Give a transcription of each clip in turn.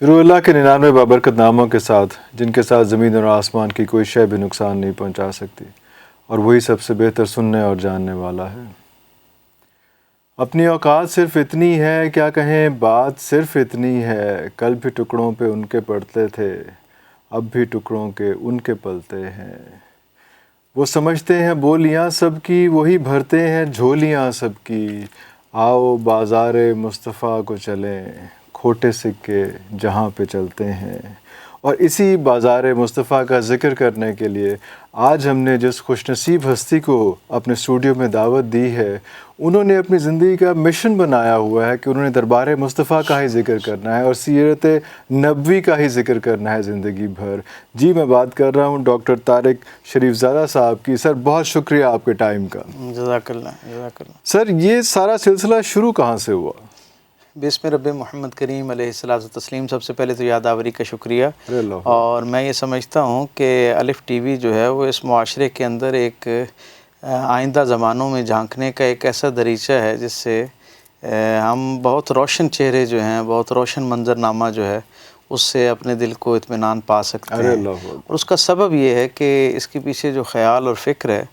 شروع اللہ کے 99 بابرکت ناموں کے ساتھ، جن کے ساتھ زمین اور آسمان کی کوئی شے بھی نقصان نہیں پہنچا سکتی، اور وہی سب سے بہتر سننے اور جاننے والا ہے۔ اپنی اوقات صرف اتنی ہے، کیا کہیں بات صرف اتنی ہے، کل بھی ٹکڑوں پہ ان کے پڑتے تھے، اب بھی ٹکڑوں کے ان کے پلتے ہیں۔ وہ سمجھتے ہیں بولیاں سب کی، وہی بھرتے ہیں جھولیاں سب کی۔ آؤ بازار مصطفیٰ کو چلیں، کھوٹے سکے جہاں پہ چلتے ہیں۔ اور اسی بازار مصطفیٰ کا ذکر کرنے کے لیے آج ہم نے جس خوش نصیب ہستی کو اپنے اسٹوڈیو میں دعوت دی ہے، انہوں نے اپنی زندگی کا مشن بنایا ہوا ہے کہ انہوں نے دربار مصطفیٰ کا ہی ذکر کرنا ہے اور سیرت نبوی کا ہی ذکر کرنا ہے زندگی بھر۔ جی میں بات کر رہا ہوں ڈاکٹر طارق شریف زادہ صاحب کی۔ سر بہت شکریہ آپ کے ٹائم کا۔ جزاک اللہ جزاک اللہ۔ سر یہ سارا سلسلہ شروع کہاں سے ہوا؟ بسم رب محمد کریم علیہ الصلاۃ والتسلیم۔ سب سے پہلے تو یادآوری کا شکریہ، اور میں یہ سمجھتا ہوں کہ الف ٹی وی جو ہے وہ اس معاشرے کے اندر ایک آئندہ زمانوں میں جھانکنے کا ایک ایسا دریچہ ہے جس سے ہم بہت روشن چہرے جو ہیں، بہت روشن منظرنامہ جو ہے اس سے اپنے دل کو اطمینان پا سکتے ہیں۔ اور اس کا سبب یہ ہے کہ اس کے پیچھے جو خیال اور فکر ہے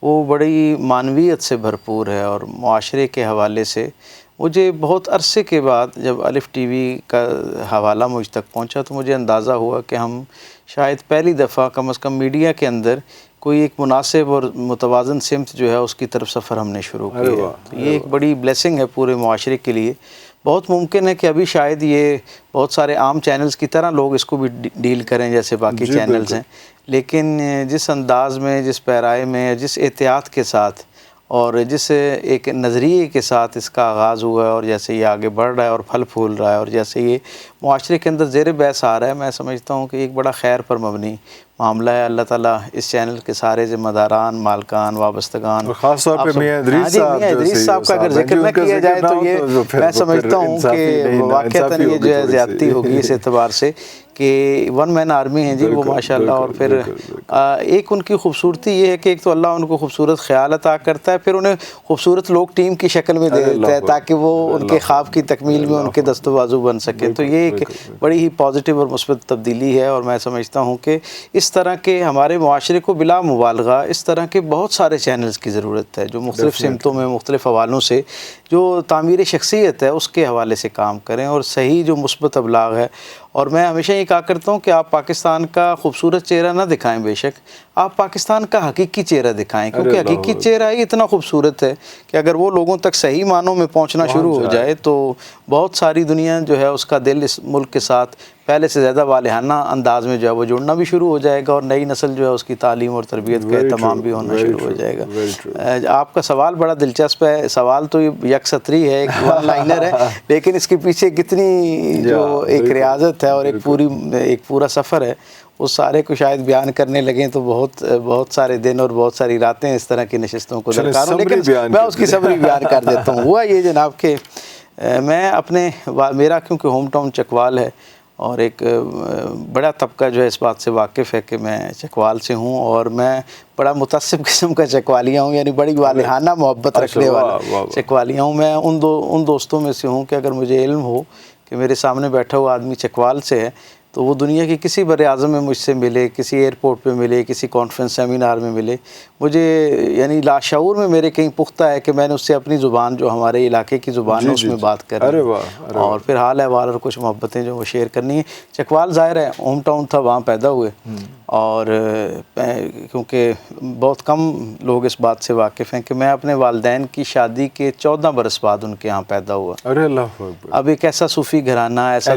وہ بڑی معنویت سے بھرپور ہے، اور معاشرے کے حوالے سے مجھے بہت عرصے کے بعد جب الف ٹی وی کا حوالہ مجھ تک پہنچا تو مجھے اندازہ ہوا کہ ہم شاید پہلی دفعہ کم از کم میڈیا کے اندر کوئی ایک مناسب اور متوازن سمت جو ہے اس کی طرف سفر ہم نے شروع کیا۔ تو یہ ایک بڑی بلیسنگ ہے پورے معاشرے کے لیے۔ بہت ممکن ہے کہ ابھی شاید یہ بہت سارے عام چینلز کی طرح لوگ اس کو بھی ڈیل کریں جیسے باقی چینلز ہیں، لیکن جس انداز میں، جس پیرائے میں، جس احتیاط کے ساتھ اور جس ایک نظریے کے ساتھ اس کا آغاز ہوا ہے، اور جیسے یہ آگے بڑھ رہا ہے اور پھل پھول رہا ہے، اور جیسے یہ معاشرے کے اندر زیر بحث آ رہا ہے، میں سمجھتا ہوں کہ ایک بڑا خیر پر مبنی معاملہ ہے۔ اللہ تعالیٰ اس چینل کے سارے ذمہ داران، مالکان، وابستگان، اور خاص طور پہ میاں ادریس صاحب کا اگر ذکر نہ کیا جائے تو یہ میں سمجھتا ہوں کہ واقعتاً یہ جو ہے زیادتی ہوگی اس اعتبار سے کہ ون مین آرمی ہیں جی وہ ماشاءاللہ۔ اور پھر ایک ان کی خوبصورتی یہ ہے کہ ایک تو اللہ ان کو خوبصورت خیال عطا کرتا ہے، پھر انہیں خوبصورت لوگ ٹیم کی شکل میں دے دیتا ہے تاکہ وہ ان کے خواب کی تکمیل میں ان کے دست و بازو بن سکے۔ تو یہ ایک بڑی ہی پازیٹیو اور مثبت تبدیلی ہے، اور میں سمجھتا ہوں کہ اس طرح کے ہمارے معاشرے کو بلا مبالغہ اس طرح کے بہت سارے چینلز کی ضرورت ہے جو مختلف سمتوں میں، مختلف حوالوں سے جو تعمیر شخصیت ہے اس کے حوالے سے کام کریں، اور صحیح جو مثبت ابلاغ ہے۔ اور میں ہمیشہ یہ کہا کرتا ہوں کہ آپ پاکستان کا خوبصورت چہرہ نہ دکھائیں، بے شک آپ پاکستان کا حقیقی چہرہ دکھائیں، کیونکہ حقیقی چہرہ ہی اتنا خوبصورت ہے کہ اگر وہ لوگوں تک صحیح معنوں میں پہنچنا شروع ہو جائے تو بہت ساری دنیا جو ہے اس کا دل اس ملک کے ساتھ پہلے سے زیادہ والہانہ انداز میں جو ہے وہ جڑنا بھی شروع ہو جائے گا، اور نئی نسل جو ہے اس کی تعلیم اور تربیت کا اہتمام بھی ہونا شروع ہو جائے گا۔ آپ کا سوال بڑا دلچسپ ہے، سوال تو یک سطری ہے، ایک ون لائنر ہے، لیکن اس کے پیچھے کتنی جو ایک ریاضت ہے اور ایک پورا سفر ہے، اس سارے کو شاید بیان کرنے لگیں تو بہت سارے دن اور بہت ساری راتیں اس طرح کی نشستوں کو درکار ہوں، لیکن میں اس کی سمری بیان کر دیتا ہوں۔ ہوا یہ جناب کہ میرا کیونکہ ہوم ٹاؤن چکوال ہے، اور ایک بڑا طبقہ جو ہے اس بات سے واقف ہے کہ میں چکوال سے ہوں، اور میں بڑا متعصب قسم کا چکوالیہ ہوں، یعنی بڑی والہانہ محبت رکھنے والا چکوالیہ ہوں۔ میں ان دوستوں میں سے ہوں کہ اگر مجھے علم ہو کہ میرے سامنے بیٹھا ہوا آدمی چکوال سے ہے تو وہ دنیا کی کسی بر اعظم میں مجھ سے ملے، کسی ایئرپورٹ پہ ملے، کسی کانفرنس سیمینار میں ملے، مجھے یعنی لاشعور میں میرے کہیں پختہ ہے کہ میں نے اس سے اپنی زبان جو ہمارے علاقے کی زبان ہے اس میں بات کرنی اور پھر حال احوال اور کچھ محبتیں جو وہ شیئر کرنی ہیں۔ چکوال ظاہر ہے ہوم ٹاؤن تھا، وہاں پیدا ہوئے، اور کیونکہ بہت کم لوگ اس بات سے واقف ہیں کہ میں اپنے والدین کی شادی کے 14 برس بعد ان کے یہاں پیدا ہوا۔ اب ایک ایسا صوفی گھرانہ، ایسا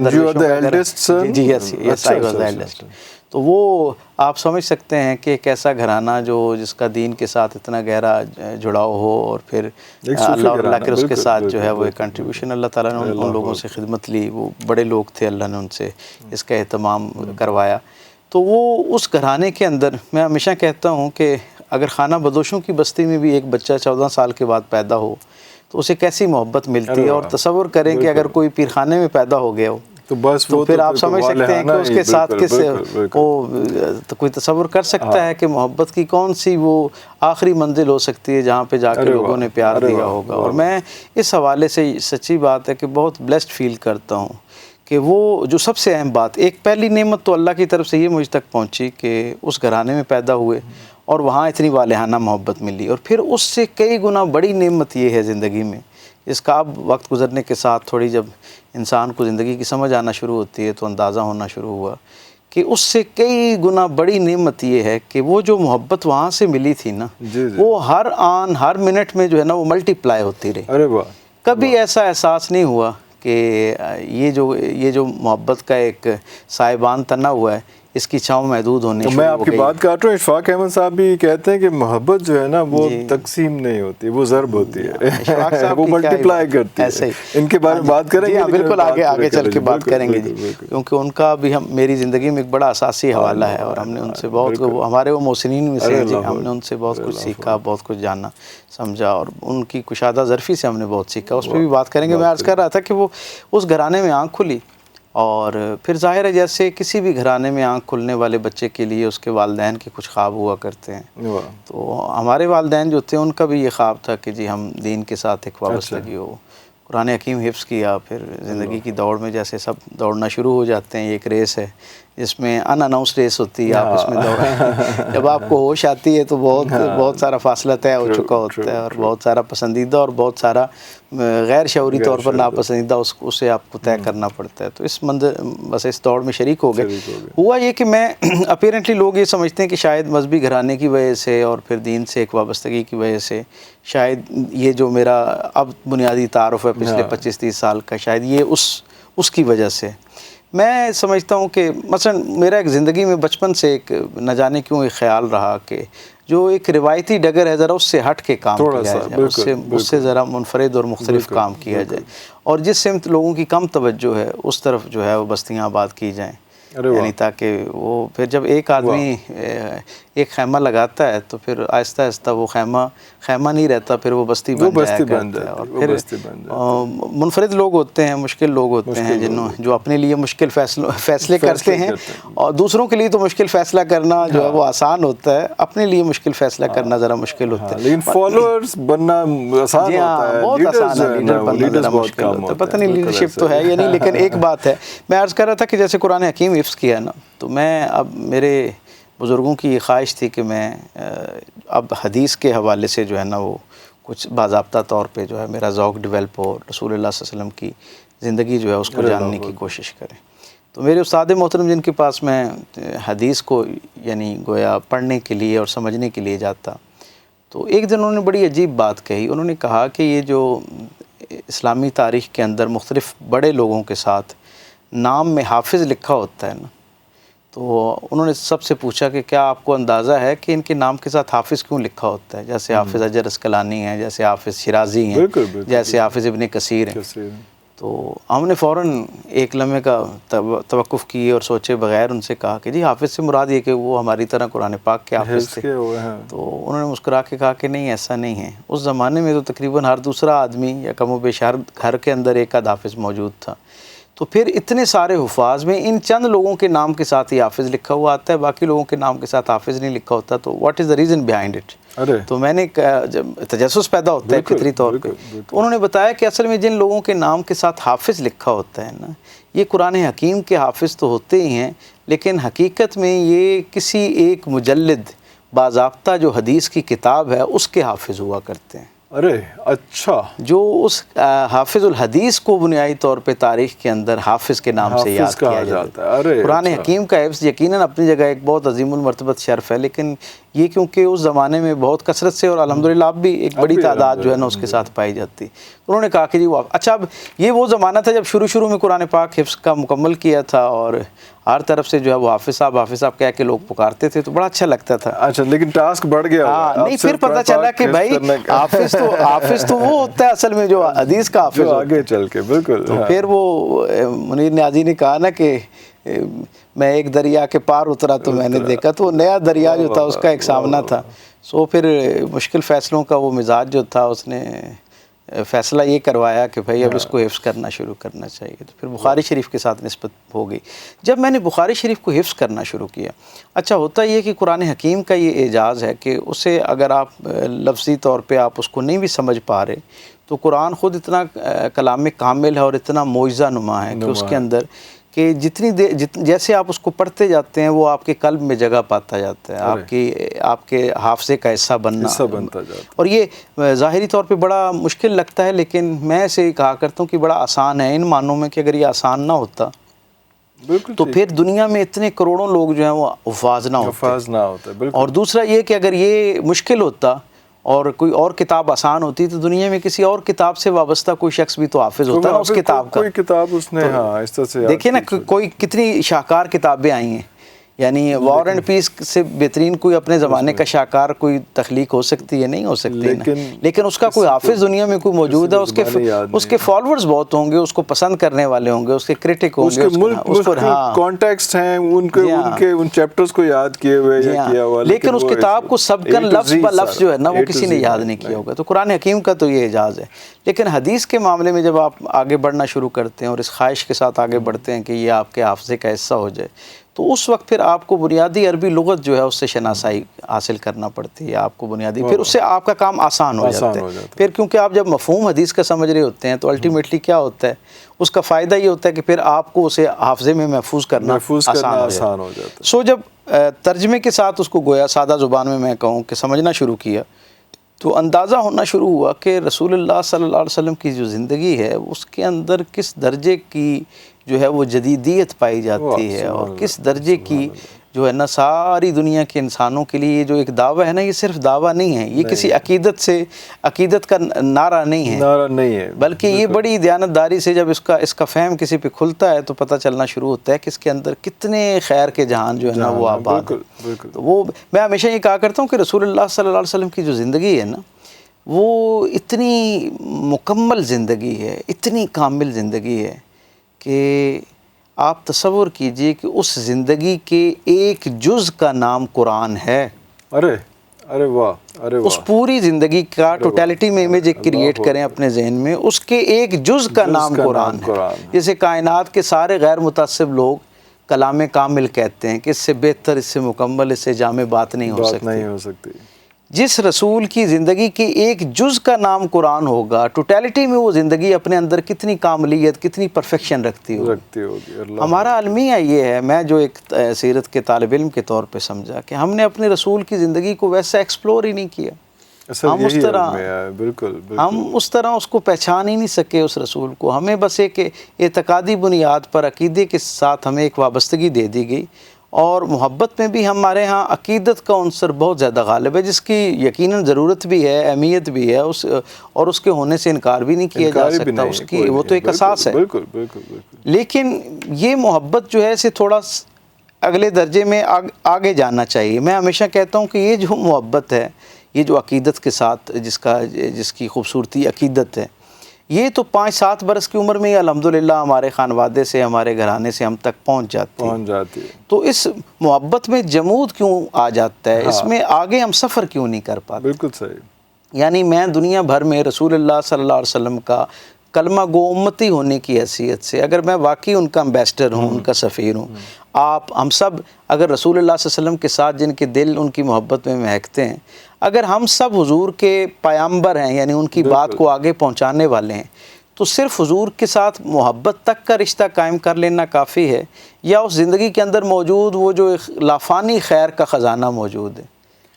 جی یس آئی واز دی ایلڈسٹ، تو وہ آپ سمجھ سکتے ہیں کہ ایک ایسا گھرانہ جس کا دین کے ساتھ اتنا گہرا جڑاؤ ہو، اور پھر اللہ اور اللہ کے اس کے ساتھ جو ہے وہ ایک کنٹریبیوشن اللہ تعالیٰ نے ان لوگوں سے خدمت لی، وہ بڑے لوگ تھے، اللہ نے ان سے اس کا اہتمام کروایا۔ تو وہ اس گھرانے کے اندر میں ہمیشہ کہتا ہوں کہ اگر خانہ بدوشوں کی بستی میں بھی ایک بچہ 14 سال کے بعد پیدا ہو تو اسے کیسی محبت ملتی ہے، اور تصور کریں کہ اگر کوئی پیرخانے میں پیدا ہو گیا ہو تو پھر آپ سمجھ سکتے ہیں کہ اس کے ساتھ کس تو کوئی تصور کر سکتا ہے کہ محبت کی کون سی وہ آخری منزل ہو سکتی ہے جہاں پہ جا کے لوگوں نے پیار دیا ہوگا۔ اور میں اس حوالے سے سچی بات ہے کہ بہت بلیسڈ فیل کرتا ہوں کہ وہ جو سب سے اہم بات، ایک پہلی نعمت تو اللہ کی طرف سے یہ مجھ تک پہنچی کہ اس گھرانے میں پیدا ہوئے اور وہاں اتنی والہانہ محبت ملی، اور پھر اس سے کئی گنا بڑی نعمت یہ ہے زندگی میں، اس کا اب وقت گزرنے کے ساتھ تھوڑی جب انسان کو زندگی کی سمجھ آنا شروع ہوتی ہے تو اندازہ ہونا شروع ہوا کہ اس سے کئی گنا بڑی نعمت یہ ہے کہ وہ جو محبت وہاں سے ملی تھی نا، وہ ہر آن ہر منٹ میں جو ہے نا وہ ملٹی پلائی ہوتی رہی۔ ارے واہ، کبھی ایسا احساس نہیں ہوا کہ یہ جو محبت کا ایک سائبان تنا ہوا ہے اس کی چھاؤں محدود ہونی شروع ہو گئی۔ میں آپ کی بات کر رہا ہوں، اشفاق احمد صاحب بھی کہتے ہیں کہ محبت جو ہے نا وہ تقسیم نہیں ہوتی، وہ ضرب ہوتی ہے، وہ ملٹی پلائی کرتی ہے۔ ان کے بارے میں بات کریں گے، بالکل آگے چل کے بات کریں گے جی، کیونکہ ان کا بھی میری زندگی میں ایک بڑا اساسی حوالہ ہے، اور ہم نے ان سے بہت ہمارے وہ محسنین میں سے جی، ہم نے ان سے بہت کچھ سیکھا، بہت کچھ جانا سمجھا، اور ان کی کشادہ ظرفی سے ہم نے بہت سیکھا، اس پہ بھی بات کریں گے۔ میں عرض کر رہا تھا کہ وہ اس گھرانے میں آنکھ کھلی، اور پھر ظاہر ہے جیسے کسی بھی گھرانے میں آنکھ کھلنے والے بچے کے لیے اس کے والدین کے کچھ خواب ہوا کرتے ہیں، تو ہمارے والدین جو تھے ان کا بھی یہ خواب تھا کہ جی ہم دین کے ساتھ ایک وابستگی ہو، قرآن حکیم حفظ کیا، پھر زندگی کی دوڑ میں جیسے سب دوڑنا شروع ہو جاتے ہیں، یہ ایک ریس ہے جس میں ان اناؤنس ریس ہوتی ہے، آپ اس میں دوڑ جب آپ کو ہوش آتی ہے تو بہت سارا فاصلہ طے ہو چکا ہوتا ہے، اور بہت سارا پسندیدہ اور بہت سارا غیر شعوری طور پر ناپسندیدہ اسے آپ کو طے کرنا پڑتا ہے، تو بس اس دوڑ میں شریک ہو گئے۔ ہوا یہ کہ میں اپیرنٹلی لوگ یہ سمجھتے ہیں کہ شاید مذہبی گھرانے کی وجہ سے اور پھر دین سے ایک وابستگی کی وجہ سے شاید یہ جو میرا اب بنیادی تعارف ہے پچھلے 25-30 سال کا، شاید یہ اس کی وجہ سے میں سمجھتا ہوں کہ مثلا میرا ایک زندگی میں بچپن سے ایک نہ جانے کیوں ایک خیال رہا کہ جو ایک روایتی ڈگر ہے ذرا اس سے ہٹ کے کام کیا جائے، اس سے ذرا منفرد اور مختلف کام کیا جائے، اور جس سمت لوگوں کی کم توجہ ہے اس طرف جو ہے وہ بستیاں آباد کی جائیں، یعنی تاکہ وہ پھر جب ایک آدمی ایک خیمہ لگاتا ہے تو پھر آہستہ آہستہ وہ خیمہ نہیں رہتا، پھر وہ بستی بن جاتا ہے، اور پھر منفرد لوگ ہوتے ہیں، مشکل لوگ ہوتے ہیں جو اپنے لیے مشکل فیصلے کرتے ہیں، اور دوسروں کے لیے تو مشکل فیصلہ کرنا جو ہے وہ آسان ہوتا ہے، اپنے لیے مشکل فیصلہ کرنا ذرا مشکل ہوتا ہے، لیکن فالوورز بننا آسان ہوتا ہے، بہت آسان ہے، لیڈر بننا ذرا مشکل ہوتا ہے، پتہ نہیں لیڈرشپ تو ہے یا نہیں، لیکن ایک بات ہے، میں عرض کر رہا تھا کہ جیسے قرآن حکیم حفظ کیا نا، تو میں اب میرے بزرگوں کی یہ خواہش تھی کہ میں اب حدیث کے حوالے سے جو ہے نا وہ کچھ باضابطہ طور پہ جو ہے میرا ذوق ڈیولپ ہو، رسول اللہ صلی اللہ علیہ وسلم کی زندگی جو ہے اس کو جاننے کی کوشش کریں۔ تو میرے استاد محترم جن کے پاس میں حدیث کو یعنی گویا پڑھنے کے لیے اور سمجھنے کے لیے جاتا، تو ایک دن انہوں نے بڑی عجیب بات کہی، انہوں نے کہا کہ یہ جو اسلامی تاریخ کے اندر مختلف بڑے لوگوں کے ساتھ نام میں حافظ لکھا ہوتا ہے نا، تو انہوں نے سب سے پوچھا کہ کیا آپ کو اندازہ ہے کہ ان کے نام کے ساتھ حافظ کیوں لکھا ہوتا ہے، جیسے حافظ حجر اسقلانی ہیں، جیسے حافظ شیرازی ہیں، جیسے حافظ ابن کثیر ہیں۔ تو ہم نے فوراً ایک لمحے کا توقف کیے اور سوچے بغیر ان سے کہا کہ جی حافظ سے مراد یہ کہ وہ ہماری طرح قرآن پاک کے حافظ تھے، تو انہوں نے مسکرا کے کہا کہ نہیں ایسا نہیں ہے، اس زمانے میں تو تقریباً ہر دوسرا آدمی یا کم و بیش ہر گھر کے اندر ایک آدھ حافظ موجود تھا، تو پھر اتنے سارے حفاظ میں ان چند لوگوں کے نام کے ساتھ ہی حافظ لکھا ہوا آتا ہے، باقی لوگوں کے نام کے ساتھ حافظ نہیں لکھا ہوتا، تو what is the reason behind it? تو میں نے جب تجسس پیدا ہوتا ہے فطری طور پہ، تو انہوں نے بتایا کہ اصل میں جن لوگوں کے نام کے ساتھ حافظ لکھا ہوتا ہے نا، یہ قرآن حکیم کے حافظ تو ہوتے ہی ہیں، لیکن حقیقت میں یہ کسی ایک مجلد باضابطہ جو حدیث کی کتاب ہے اس کے حافظ ہوا کرتے ہیں۔ ارے اچھا، جو اس حافظ الحدیث کو بنیادی طور پہ تاریخ کے اندر حافظ کے نام سے یاد کیا جاتا ہے۔ قرآن حکیم کا حفظ یقیناً اپنی جگہ ایک بہت عظیم المرتبت شرف ہے، لیکن یہ کیونکہ اس زمانے میں بہت کثرت سے اور الحمدللہ اب بھی ایک بڑی تعداد جو ہے نا اس کے ساتھ پائی جاتی، انہوں نے کہا کہ جی وہ اچھا، اب یہ وہ زمانہ تھا جب شروع میں قرآن پاک حفظ کا مکمل کیا تھا، اور ہر طرف سے جو ہے وہ حافظ صاحب کہہ کے لوگ پکارتے تھے، تو بڑا اچھا لگتا تھا۔ اچھا، لیکن ٹاسک بڑھ گیا، نہیں پھر پتہ چلا کہ بھائی حافظ تو وہ ہوتا ہے اصل میں جو حدیث کا حافظ آگے چل کے، بالکل۔ تو پھر وہ منیر نیازی نے کہا نا کہ میں ایک دریا کے پار اترا تو میں نے دیکھا، تو وہ نیا دریا جو تھا اس کا ایک سامنا تھا، سو پھر مشکل فیصلوں کا وہ مزاج جو تھا اس نے فیصلہ یہ کروایا کہ بھائی اب اس کو حفظ کرنا شروع کرنا چاہیے، تو پھر بخاری شریف کے ساتھ نسبت ہو گئی۔ جب میں نے بخاری شریف کو حفظ کرنا شروع کیا، اچھا ہوتا یہ کہ قرآن حکیم کا یہ اعجاز ہے کہ اسے اگر آپ لفظی طور پہ آپ اس کو نہیں بھی سمجھ پا رہے تو قرآن خود اتنا کلام کامل ہے اور اتنا معجزہ نما ہے کہ اس کے اندر کہ جتنی جیسے آپ اس کو پڑھتے جاتے ہیں وہ آپ کے قلب میں جگہ پاتا جاتا ہے، آپ کے حافظے کا حصہ بنتا جاتا ہے، اور یہ ظاہری طور پہ بڑا مشکل لگتا ہے، لیکن میں اسے کہا کرتا ہوں کہ بڑا آسان ہے ان معنوں میں کہ اگر یہ آسان نہ ہوتا تو پھر دنیا میں اتنے کروڑوں لوگ جو ہیں وہ حفاظ نہ ہوتے، اور دوسرا یہ کہ اگر یہ مشکل ہوتا اور کوئی اور کتاب آسان ہوتی تو دنیا میں کسی اور کتاب سے وابستہ کوئی شخص بھی تو حافظ ہوتا ہے نا اس کتاب کا، کوئی کتاب اس نے اس طرح سے دیکھیں نا کوئی کتنی شاہکار کتابیں آئی ہیں، یعنی وار اینڈ پیس سے بہترین کوئی اپنے زمانے کا شاہکار کوئی تخلیق ہو سکتی ہے؟ نہیں ہو سکتی، لیکن اس کا کوئی حافظ دنیا میں کوئی موجود ہے، اس کے فالوورز بہت ہوں گے، اس کو پسند کرنے والے ہوں گے، اس کے کرٹک ہوں گے، اس کو کانٹیکسٹ ہیں ان کے ان چیپٹرز کو یاد کیے ہوئے یا کیا ہوا، لیکن اس کتاب کو سبقاً لفظ بہ لفظ جو ہے نا وہ کسی نے یاد نہیں کیا ہوگا۔ تو قرآن حکیم کا تو یہ اعجاز ہے، لیکن حدیث کے معاملے میں جب آپ آگے بڑھنا شروع کرتے ہیں اور اس خواہش کے ساتھ آگے بڑھتے ہیں کہ یہ آپ کے حافظے کا حصہ ہو جائے، تو اس وقت پھر آپ کو بنیادی عربی لغت جو ہے اس سے شناسائی حاصل کرنا پڑتی ہے، آپ کو بنیادی، پھر اس سے آپ کا کام آسان ہو جاتا ہے، پھر کیونکہ آپ جب مفہوم حدیث کا سمجھ رہے ہوتے ہیں تو الٹیمیٹلی کیا ہوتا ہے، اس کا فائدہ یہ ہوتا ہے کہ پھر آپ کو اسے حافظے میں محفوظ کرنا آسان ہو جاتا ہے۔ سو جب ترجمے کے ساتھ اس کو گویا سادہ زبان میں کہوں کہ سمجھنا شروع کیا تو اندازہ ہونا شروع ہوا کہ رسول اللہ صلی اللہ علیہ وسلم کی جو زندگی ہے اس کے اندر کس درجے کی جو ہے وہ جدیدیت پائی جاتی ہے، اور کس درجے کی جو ہے نا ساری دنیا کے انسانوں کے لیے یہ جو ایک دعویٰ ہے نا، یہ صرف دعویٰ نہیں ہے، یہ کسی عقیدت کا نعرہ نہیں ہے، بلکہ یہ بڑی دیانتداری سے جب اس کا فہم کسی پہ کھلتا ہے تو پتہ چلنا شروع ہوتا ہے کہ اس کے اندر کتنے خیر کے جہان جو ہے نا وہ آباد ہیں۔ تو وہ میں ہمیشہ یہ کہا کرتا ہوں کہ رسول اللہ صلی اللہ علیہ وسلم کی جو زندگی ہے نا وہ اتنی مکمل زندگی ہے، اتنی کامل زندگی ہے کہ آپ تصور کیجئے کہ اس زندگی کے ایک جز کا نام قرآن ہے۔ ارے واہ، اس پوری زندگی کا ٹوٹیلٹی میں امیج کریٹ کریں اپنے ذہن میں، اس کے ایک جز کا نام قرآن ہے۔ جیسے کائنات کے سارے غیر متعصب لوگ کلام کامل کہتے ہیں کہ اس سے بہتر، اس سے مکمل، اس سے جامع بات نہیں ہو سکتی۔ جس رسول کی زندگی کے ایک جز کا نام قرآن ہوگا، ٹوٹیلٹی میں وہ زندگی اپنے اندر کتنی کاملیت، کتنی پرفیکشن رکھتی ہوگی۔ ہمارا المیہ یہ ہے، میں جو ایک سیرت کے طالب علم کے طور پہ سمجھا کہ ہم نے اپنے رسول کی زندگی کو ویسا ایکسپلور ہی نہیں کیا، ہم اس طرح اس کو پہچان ہی نہیں سکے اس رسول کو۔ ہمیں بس ایک اعتقادی بنیاد پر عقیدے کے ساتھ ہمیں ایک وابستگی دے دی گئی، اور محبت میں بھی ہمارے ہاں عقیدت کا عنصر بہت زیادہ غالب ہے، جس کی یقیناً ضرورت بھی ہے، اہمیت بھی ہے، اور اس کے ہونے سے انکار بھی نہیں کیا جا سکتا، اس کی وہ تو ایک اساس ہے۔ لیکن یہ محبت جو ہے اسے تھوڑا اگلے درجے میں آگے جانا چاہیے۔ میں ہمیشہ کہتا ہوں کہ یہ جو محبت ہے، یہ جو عقیدت کے ساتھ جس کی خوبصورتی عقیدت ہے، یہ تو 5-7 برس کی عمر میں ہی الحمدللہ ہمارے خانوادے سے، ہمارے گھرانے سے ہم تک پہنچ جاتی ہے۔ تو اس محبت میں جمود کیوں آ جاتا ہے، اس میں آگے ہم سفر کیوں نہیں کر پاتے؟ بالکل صحیح۔ یعنی میں دنیا بھر میں رسول اللہ صلی اللہ علیہ وسلم کا کلمہ گو امتی ہونے کی حیثیت سے اگر میں واقعی ان کا امبیسڈر ہوں، ان کا سفیر ہوں، ہم سب اگر رسول اللہ صلی اللہ علیہ وسلم کے ساتھ جن کے دل ان کی محبت میں مہکتے ہیں، اگر ہم سب حضور کے پیامبر ہیں، یعنی ان کی بات کو آگے پہنچانے والے ہیں، تو صرف حضور کے ساتھ محبت تک کا رشتہ قائم کر لینا کافی ہے، یا اس زندگی کے اندر موجود وہ جو لافانی خیر کا خزانہ موجود ہے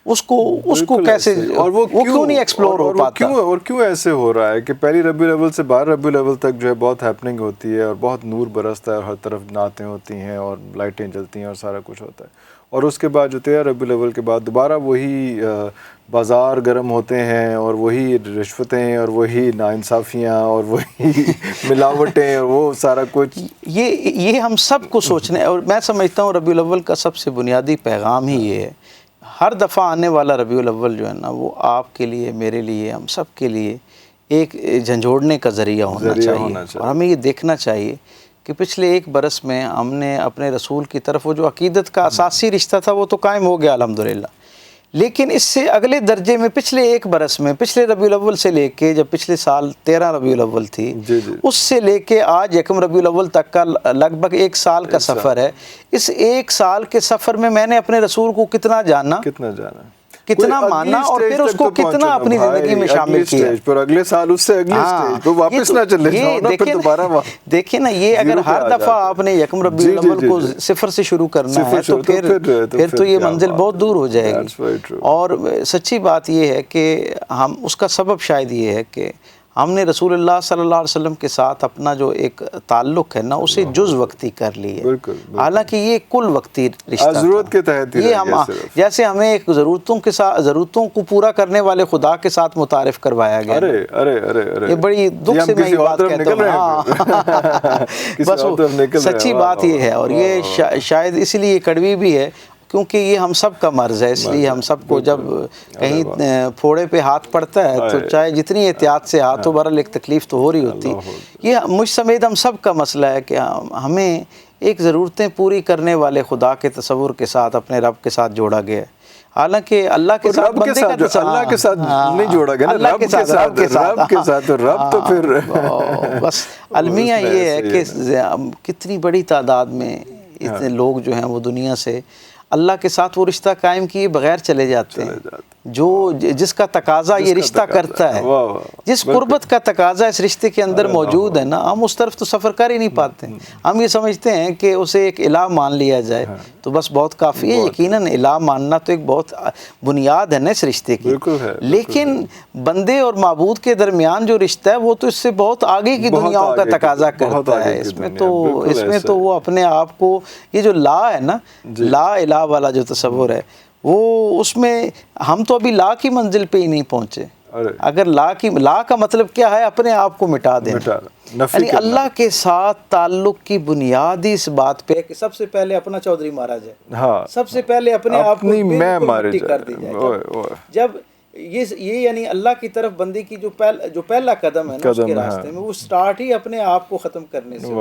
اس کو کیسے، اور وہ کیوں نہیں ایکسپلور ہو پاتا، اور کیوں ایسے ہو رہا ہے کہ پہلی ربیع الاول سے 12 ربیع الاول تک جو ہے بہت ہیپننگ ہوتی ہے اور بہت نور برستا ہے اور ہر طرف نعتیں ہوتی ہیں اور لائٹیں جلتی ہیں اور سارا کچھ ہوتا ہے، اور اس کے بعد جو 13 ربیع الاول کے بعد دوبارہ وہی بازار گرم ہوتے ہیں اور وہی رشوتیں اور وہی ناانصافیاں اور وہی ملاوٹیں اور وہ سارا کچھ، یہ ہم سب کو سوچنے، اور میں سمجھتا ہوں ربیع الاول کا سب سے بنیادی پیغام ہی یہ ہے، ہر دفعہ آنے والا ربیع الاول جو ہے نا وہ آپ کے لیے، میرے لیے، ہم سب کے لیے ایک جھنجھوڑنے کا ذریعہ ہونا چاہیے، اور ہمیں یہ دیکھنا چاہیے کہ پچھلے 1 برس میں ہم نے اپنے رسول کی طرف وہ جو عقیدت کا اساسی رشتہ تھا وہ تو قائم ہو گیا الحمدللہ، لیکن اس سے اگلے درجے میں پچھلے 1 برس میں، پچھلے ربیع الاول سے لے کے جب پچھلے سال 13 ربیع الاول تھی، اس سے لے کے آج 1 ربیع الاول تک کا لگ بھگ 1 سال کا سفر ہے، اس 1 سال کے سفر میں میں نے اپنے رسول کو کتنا جانا، کتنا مانا اور پھر اس کو کتنا اپنی زندگی میں شامل کیا، پر اگلے سال اس سے اگلے سٹیج پہ واپس نہ چلے جاؤ نا پھر دوبارہ دیکھیں نا، یہ اگر ہر دفعہ آپ نے یکم ربیع الاول کو صفر سے شروع کرنا ہے تو پھر تو یہ منزل بہت دور ہو جائے گی۔ اور سچی بات یہ ہے کہ ہم اس کا سبب شاید یہ ہے کہ ہم نے رسول اللہ صلی اللہ علیہ وسلم کے ساتھ اپنا جو ایک تعلق ہے نا اسے جز وقتی کر لی ہے، حالانکہ یہ کل وقتی رشتہ ضرورت کے تحت یہ ہم جیسے ہمیں ایک ضرورتوں کو پورا کرنے والے خدا کے ساتھ متعارف کروایا گیا۔ یہ بڑی دکھ سے میں یہ بات کہتا ہوں، بس سچی بات یہ ہے، اور یہ شاید اس لیے کڑوی بھی ہے کیونکہ یہ ہم سب کا مرض ہے، اس لیے ہم سب کو جب کہیں پھوڑے پہ ہاتھ پڑتا ہے تو چاہے جتنی احتیاط سے ہاتھ ہو، بہرحال ایک تکلیف تو ہو رہی ہوتی۔ یہ مجھ سمیت ہم سب کا مسئلہ ہے کہ ہمیں ایک ضرورتیں پوری کرنے والے خدا کے تصور کے ساتھ اپنے رب کے ساتھ جوڑا گیا ہے، حالانکہ اللہ کے ساتھ اللہ کے ساتھ نہیں جوڑا گیا، رب کے ساتھ رب تو پھر بس المیہ یہ ہے کہ کتنی بڑی تعداد میں اتنے لوگ جو ہیں وہ دنیا سے اللہ کے ساتھ وہ رشتہ قائم کیے بغیر چلے جاتے ہیں، جو جس کا تقاضا یہ رشتہ کرتا ہے، جس قربت کا تقاضا اس رشتے کے اندر موجود ہے نا، ہم اس طرف تو سفر کر ہی نہیں پاتے۔ ہم یہ سمجھتے ہیں کہ اسے ایک الہ مان لیا جائے تو بس بہت کافی ہے۔ یقیناً الہ ماننا تو ایک بہت بنیاد ہے نا اس رشتے کی، لیکن بندے اور معبود کے درمیان جو رشتہ ہے وہ تو اس سے بہت آگے کی دنیاؤں کا تقاضا کرتا ہے۔ اس میں تو وہ اپنے آپ کو، یہ جو لا ہے نا، لا الہ والا جو تصور ہے، وہ اس میں ہم تو ابھی لا کی منزل پہ ہی نہیں پہنچے۔ اگر لا کا مطلب کیا ہے؟ اپنے آپ کو مٹا دینا، یعنی اللہ کے ساتھ تعلق کی بنیادی اس بات پہ کہ سب سے پہلے اپنا چودھری مارا جائے، سب سے پہلے اپنے آپ کو مٹی کر دی جائے۔ جب یہ یعنی اللہ کی طرف بندے کی جو پہلا قدم ہے نا اس کے راستے میں، وہ سٹارٹ ہی اپنے آپ کو ختم کرنے سے۔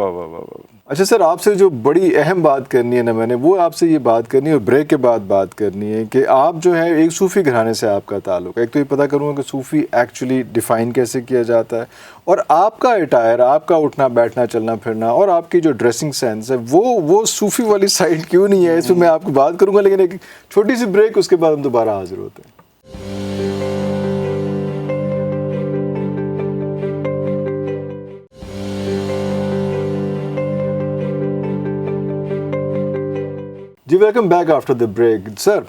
اچھا سر، آپ سے جو بڑی اہم بات کرنی ہے نا، میں نے وہ آپ سے یہ بات کرنی ہے اور بریک کے بعد بات کرنی ہے کہ آپ جو ہے ایک صوفی گھرانے سے آپ کا تعلق ہے۔ ایک تو یہ پتہ کروں گا کہ صوفی ایکچولی ڈیفائن کیسے کیا جاتا ہے، اور آپ کا اٹائر، آپ کا اٹھنا بیٹھنا چلنا پھرنا اور آپ کی جو ڈریسنگ سینس ہے وہ صوفی والی سائڈ کیوں نہیں ہے، اس میں آپ کو بات کروں گا، لیکن ایک چھوٹی سی بریک، اس کے بعد ہم دوبارہ حاضر ہوتے ہیں۔ جی welcome back after the break. Sir,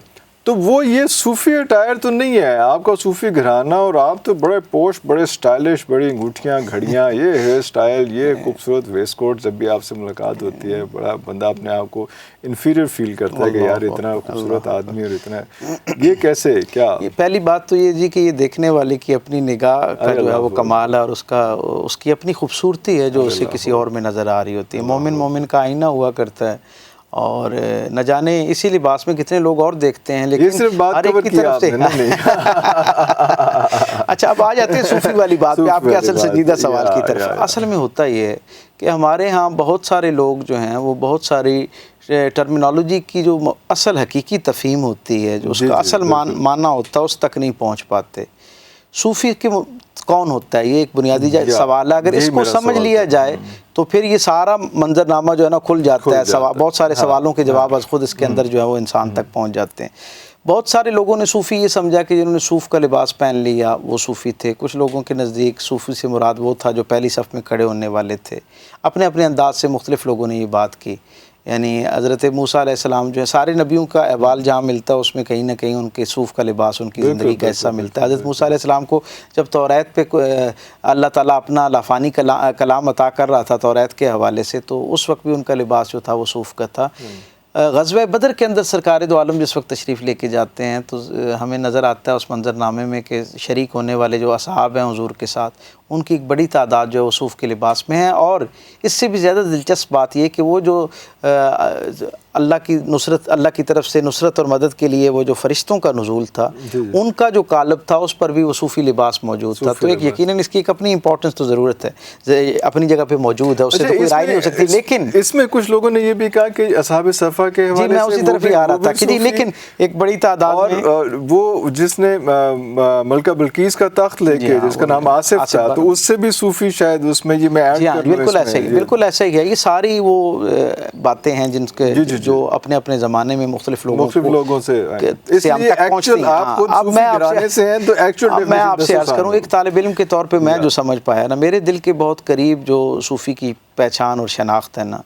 تو وہ یہ صوفی اٹائر تو نہیں ہے آپ کا، صوفی گھرانہ، اور آپ تو بڑے پوش، بڑے اسٹائلش، بڑی انگوٹھیاں، گھڑیاں، یہ ہیئر اسٹائل، یہ خوبصورت ویسٹ کوٹ، جب بھی آپ سے ملاقات ہوتی ہے بڑا بندہ اپنے آپ کو انفیریئر فیل کرتا ہے کہ یار اتنا خوبصورت آدمی اور اتنا، یہ کیسے، کیا؟ پہلی بات تو یہ جی کہ یہ دیکھنے والے کی اپنی نگاہ کا جو ہے وہ کمال ہے، اور اس کی اپنی خوبصورتی ہے جو اسے کسی اور میں نظر آ رہی ہوتی ہے۔ مومن کا آئینہ ہوا کرتا ہے، اور نہ جانے اسی لباس میں کتنے لوگ اور دیکھتے ہیں، لیکن ہر ایک کی طرف سے اچھا اب آ جاتے ہیں صوفی والی بات پہ، آپ کے اصل سنجیدہ سوال کی طرف۔ اصل میں ہوتا یہ ہے کہ ہمارے ہاں بہت سارے لوگ جو ہیں وہ بہت ساری ٹرمینالوجی کی جو اصل حقیقی تفہیم ہوتی ہے، جو اس کا اصل معنی ہوتا ہے، اس تک نہیں پہنچ پاتے۔ صوفی کے کون ہوتا ہے، یہ ایک بنیادی سوال ہے۔ اگر اس کو سمجھ لیا جائے تو پھر یہ سارا منظرنامہ جو ہے نا کھل جاتا ہے، بہت سارے سوالوں کے جواب از خود اس کے اندر جو ہے وہ انسان تک پہنچ جاتے ہیں۔ بہت سارے لوگوں نے صوفی یہ سمجھا کہ جنہوں نے صوف کا لباس پہن لیا وہ صوفی تھے۔ کچھ لوگوں کے نزدیک صوفی سے مراد وہ تھا جو پہلی صف میں کھڑے ہونے والے تھے۔ اپنے اپنے انداز سے مختلف لوگوں نے یہ بات کی، یعنی حضرت موسیٰ علیہ السلام جو ہے، سارے نبیوں کا احوال جہاں ملتا ہے اس میں کہیں نہ کہیں ان کے صوف کا لباس، ان کی زندگی کا حصہ ملتا ہے۔ حضرت موسیٰ علیہ السلام کو جب توریت پہ اللہ تعالیٰ اپنا لافانی کلام عطا کر رہا تھا توریت کے حوالے سے، تو اس وقت بھی ان کا لباس جو تھا وہ صوف کا تھا۔ غزوہ بدر کے اندر سرکار دو عالم جس وقت تشریف لے کے جاتے ہیں تو ہمیں نظر آتا ہے اس منظرنامے میں کہ شریک ہونے والے جو اصحاب ہیں حضور کے ساتھ، ان کی ایک بڑی تعداد جو ہے وہ صوف کے لباس میں ہے۔ اور اس سے بھی زیادہ دلچسپ بات یہ کہ وہ جو اللہ کی طرف سے نصرت اور مدد کے لیے وہ جو فرشتوں کا نزول تھا، ان کا جو قالب تھا اس پر بھی وہ صوفی لباس موجود تھا۔ تو ایک یقیناً اس کی ایک اپنی امپورٹنس تو ضرورت ہے، اپنی جگہ پہ موجود ہے، اس سے تو کوئی رائے نہیں ہو سکتی۔ لیکن اس میں کچھ لوگوں نے یہ بھی کہا کہ اصحاب صفا کے حوالے سے، میں اسی طرف ہی آ رہا تھا کہ جی لیکن ایک بڑی تعداد میں، اور وہ جس نے ملکہ بلقیس کا تخت لے کے جس کا نام آصف تھا، تو اس سے بھی صوفی شاید اس میں، یہ میں ایڈ کر لوں، بالکل ایسا ہی ہے، یہ ساری وہ باتیں ہیں جن کے جو اپنے اپنے زمانے میں مختلف لوگوں سے ہم تک پہنچتی ہیں. اب میں آپ سے عرض کروں ایک طالب علم کے طور پہ میں جو سمجھ پایا نا، میرے دل کے بہت قریب جو صوفی کی پہچان اور شناخت ہے نا،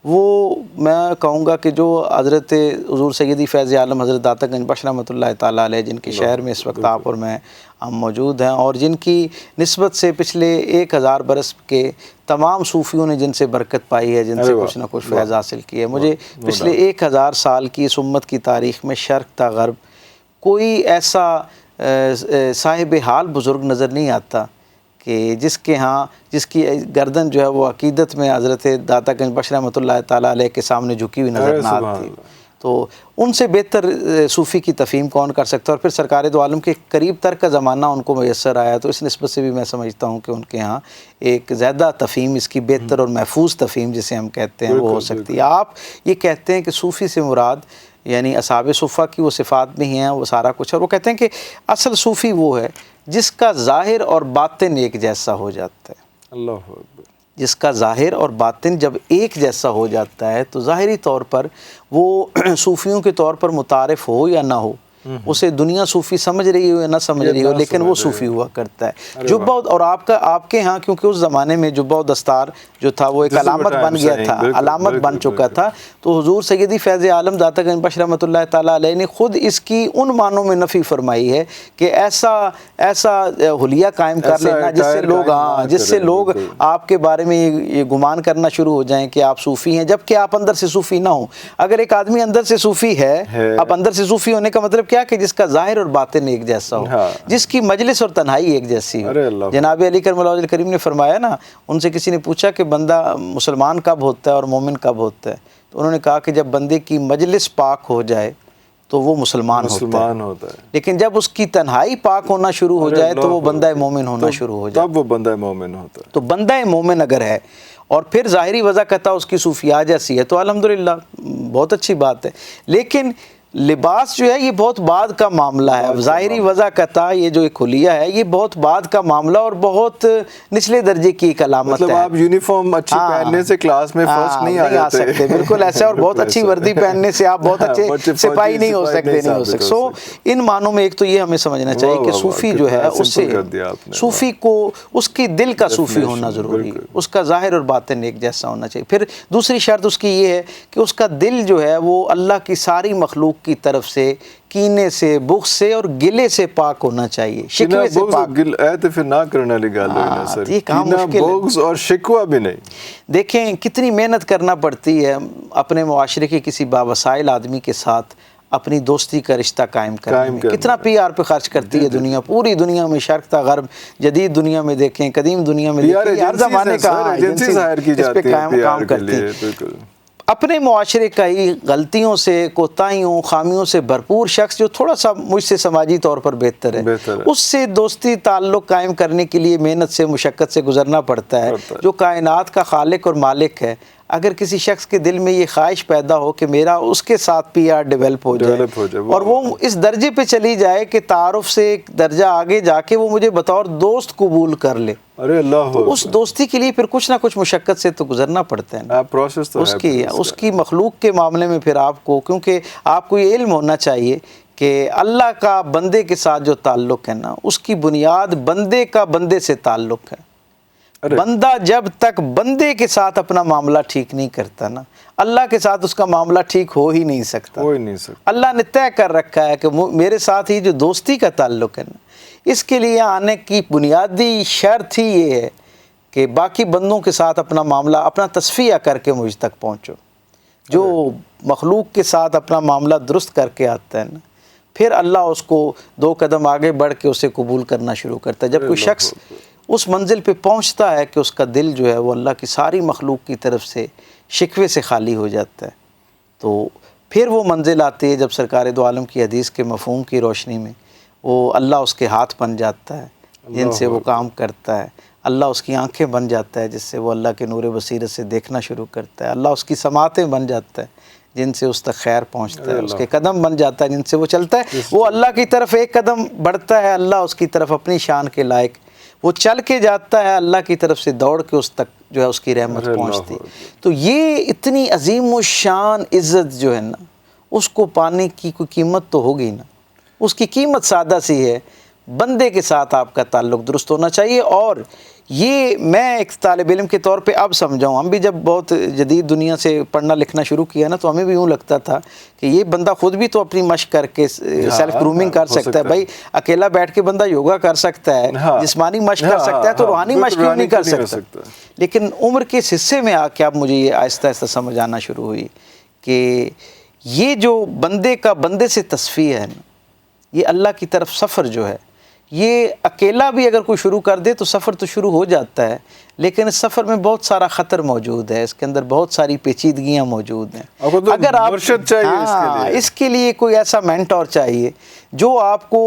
وہ میں کہوں گا کہ جو حضرت حضور سیدی فیض عالم حضرت داتا گنج بخش رحمۃ اللہ تعالیٰ علیہ، جن کے شہر میں اس وقت آپ اور میں ہم موجود ہیں، اور جن کی نسبت سے پچھلے 1000 برس کے تمام صوفیوں نے جن سے برکت پائی ہے، جن سے کچھ نہ کچھ فیض حاصل کی ہے. مجھے پچھلے 1000 سال کی اس امت کی تاریخ میں شرق تا غرب کوئی ایسا صاحب حال بزرگ نظر نہیں آتا کہ جس کی گردن جو ہے وہ عقیدت میں حضرت داتا گنج بخش رحمۃ اللہ تعالیٰ علیہ کے سامنے جھکی ہوئی نظر نہ آتی. تو ان سے بہتر صوفی کی تفہیم کون کر سکتا ہے؟ اور پھر سرکار دو عالم کے قریب تر کا زمانہ ان کو میسر آیا، تو اس نسبت سے بھی میں سمجھتا ہوں کہ ان کے ہاں ایک زیادہ تفہیم، اس کی بہتر اور محفوظ تفہیم جسے ہم کہتے ہیں وہ ہو سکتی ہے. آپ یہ کہتے ہیں کہ صوفی سے مراد یعنی اصحاب صفہ کی وہ صفات بھی ہیں، وہ سارا کچھ، اور وہ کہتے ہیں کہ اصل صوفی وہ ہے جس کا ظاہر اور باطن ایک جیسا ہو جاتا ہے. اللہ اکبر. جس کا ظاہر اور باطن جب ایک جیسا ہو جاتا ہے تو ظاہری طور پر وہ صوفیوں کے طور پر متعارف ہو یا نہ ہو، اسے دنیا صوفی سمجھ رہی ہو یا نہ سمجھ رہی ہو، لیکن وہ صوفی ہوا کرتا ہے. جبہ اور آپ کے ہاں کیونکہ اس زمانے میں جبہ و دستار جو تھا وہ ایک علامت بن گیا تھا، علامت بن چکا تھا، تو حضور سیدی فیض عالم داتا گنج بخش رحمۃ اللہ تعالیٰ علیہ نے خود اس کی ان معنوں میں نفی فرمائی ہے کہ ایسا حلیہ قائم کر لینا جس سے لوگ آپ کے بارے میں یہ گمان کرنا شروع ہو جائیں کہ آپ صوفی ہیں، جبکہ آپ اندر سے صوفی نہ ہوں. اگر ایک آدمی اندر سے صوفی ہے، اب اندر سے صوفی ہونے کا مطلب کیا کہ جس کا ظاہر اور باطن ایک جیسا ہو، جس کی مجلس اور تنہائی ایک جیسی ہو. جناب علی کرم اللہ وجہ الکریم نے فرمایا نا، ان سے کسی نے پوچھا کہ بندہ مسلمان کب ہوتا ہے اور مومن کب ہوتا ہے، تو انہوں نے کہا کہ جب بندے کی مجلس پاک ہو جائے تو وہ مسلمان ہوتا ہے، لیکن جب اس کی تنہائی پاک ہونا شروع ہو جائے تو وہ بندہ مومن ہونا شروع ہو جائے، تب وہ بندہ مومن ہوتا ہے. تو بندہ مومن اگر ہے اور پھر ظاہری وضاحت اس کی صوفیاء جیسی ہے تو الحمدللہ بہت اچھی بات ہے. لیکن لباس جو ہے یہ بہت بعد کا معاملہ ہے. ظاہری وضاحت یہ جو ایک حلیہ ہے یہ بہت بعد کا معاملہ اور بہت نچلے درجے کی ایک علامت ہے. مطلب آپ یونیفارم اچھی پہننے سے کلاس میں فرسٹ نہیں آ سکتے، بالکل ایسا، اور بہت اچھی وردی پہننے سے آپ بہت اچھے سپاہی نہیں ہو سکتے. سو ان معنوں میں ایک تو یہ ہمیں سمجھنا چاہیے کہ صوفی جو ہے اس سے صوفی کو اس کی دل کا صوفی ہونا ضروری ہے، اس کا ظاہر اور باطن ایک جیسا ہونا چاہیے. پھر دوسری شرط اس کی یہ ہے کہ اس کا دل جو ہے وہ اللہ کی ساری مخلوق کی طرف سے کینے سے، بغض سے اور گلے سے پاک ہونا چاہیے، شکوے سے پاک. پھر نہ کرنے والی گل ہے سر، یہ کام مشکل ہے، بغض اور شکوہ بھی نہیں. دیکھیں کتنی محنت کرنا پڑتی ہے اپنے معاشرے کے کسی باوسائل آدمی کے ساتھ اپنی دوستی کا رشتہ قائم کرنے میں. کتنا پی آر پہ خرچ کرتی ہے دنیا، پوری دنیا میں، شرق تا غرب، جدید دنیا میں دیکھیں، قدیم دنیا میں دیکھیں، ہر زمانے کا ایجنسی اس پہ کام کرتی ہے. اپنے معاشرے کا ہی غلطیوں سے، کوتاہیوں، خامیوں سے بھرپور شخص جو تھوڑا سا مجھ سے سماجی طور پر بہتر ہے، اس سے دوستی تعلق قائم کرنے کے لیے محنت سے، مشقت سے گزرنا پڑتا ہے. جو کائنات کا خالق اور مالک ہے، اگر کسی شخص کے دل میں یہ خواہش پیدا ہو کہ میرا اس کے ساتھ پی آر ڈیولپ ہو جائے اور وہ اس درجے پہ چلی جائے کہ تعارف سے ایک درجہ آگے جا کے وہ مجھے بطور دوست قبول کر لے، تو اس دوستی کے لیے پھر کچھ نہ کچھ مشقت سے تو گزرنا پڑتا ہے نا. اس کی مخلوق کے معاملے میں پھر آپ کو، کیونکہ آپ کو یہ علم ہونا چاہیے کہ اللہ کا بندے کے ساتھ جو تعلق ہے نا، اس کی بنیاد بندے کا بندے سے تعلق ہے. بندہ جب تک بندے کے ساتھ اپنا معاملہ ٹھیک نہیں کرتا نا، اللہ کے ساتھ اس کا معاملہ ٹھیک ہو ہی نہیں سکتا. اللہ نے طے کر رکھا ہے کہ میرے ساتھ ہی جو دوستی کا تعلق ہے نا، اس کے لیے آنے کی بنیادی شرط ہی یہ ہے کہ باقی بندوں کے ساتھ اپنا معاملہ، اپنا تصفیہ کر کے مجھ تک پہنچو. جو مخلوق کے ساتھ اپنا معاملہ درست کر کے آتا ہے نا، پھر اللہ اس کو 2 قدم آگے بڑھ کے اسے قبول کرنا شروع کرتا ہے. جب کوئی شخص اس منزل پہ پہنچتا ہے کہ اس کا دل جو ہے وہ اللہ کی ساری مخلوق کی طرف سے شکوے سے خالی ہو جاتا ہے، تو پھر وہ منزل آتی ہے جب سرکار دو عالم کی حدیث کے مفہوم کی روشنی میں وہ اللہ اس کے ہاتھ بن جاتا ہے جن سے وہ کام کرتا ہے، اللہ اس کی آنکھیں بن جاتا ہے جس سے وہ اللہ کے نور بصیرت سے دیکھنا شروع کرتا ہے، اللہ اس کی سماعتیں بن جاتا ہے جن سے اس تک خیر پہنچتا ہے، اس کے قدم بن جاتا ہے جن سے وہ چلتا ہے، وہ اللہ کی طرف ایک قدم بڑھتا ہے، اللہ اس کی طرف اپنی شان کے لائق وہ چل کے جاتا ہے، اللہ کی طرف سے دوڑ کے اس تک جو ہے اس کی رحمت پہنچتی. تو یہ اتنی عظیم و شان عزت جو ہے نا اس کو پانے کی کوئی قیمت تو ہوگی نا. اس کی قیمت سادہ سی ہے, بندے کے ساتھ آپ کا تعلق درست ہونا چاہیے. اور یہ میں ایک طالب علم کے طور پہ اب سمجھاؤں, ہم بھی جب بہت جدید دنیا سے پڑھنا لکھنا شروع کیا نا تو ہمیں بھی یوں لگتا تھا کہ یہ بندہ خود بھی تو اپنی مشق کر کے سیلف گرومنگ کر سکتا ہے. بھائی اکیلا بیٹھ کے بندہ یوگا کر سکتا ہے, جسمانی مشق کر سکتا ہے, تو روحانی مشق کیوں نہیں کر سکتا. لیکن عمر کے اس حصے میں آ کے اب مجھے یہ آہستہ آہستہ سمجھ آنا شروع ہوئی کہ یہ جو بندے کا بندے سے تصفیہ ہے نا, یہ اللہ کی طرف سفر جو ہے, یہ اکیلا بھی اگر کوئی شروع کر دے تو سفر تو شروع ہو جاتا ہے, لیکن اس سفر میں بہت سارا خطر موجود ہے, اس کے اندر بہت ساری پیچیدگیاں موجود ہیں. اگر آپ اس کے لیے کوئی ایسا مینٹور چاہیے جو آپ کو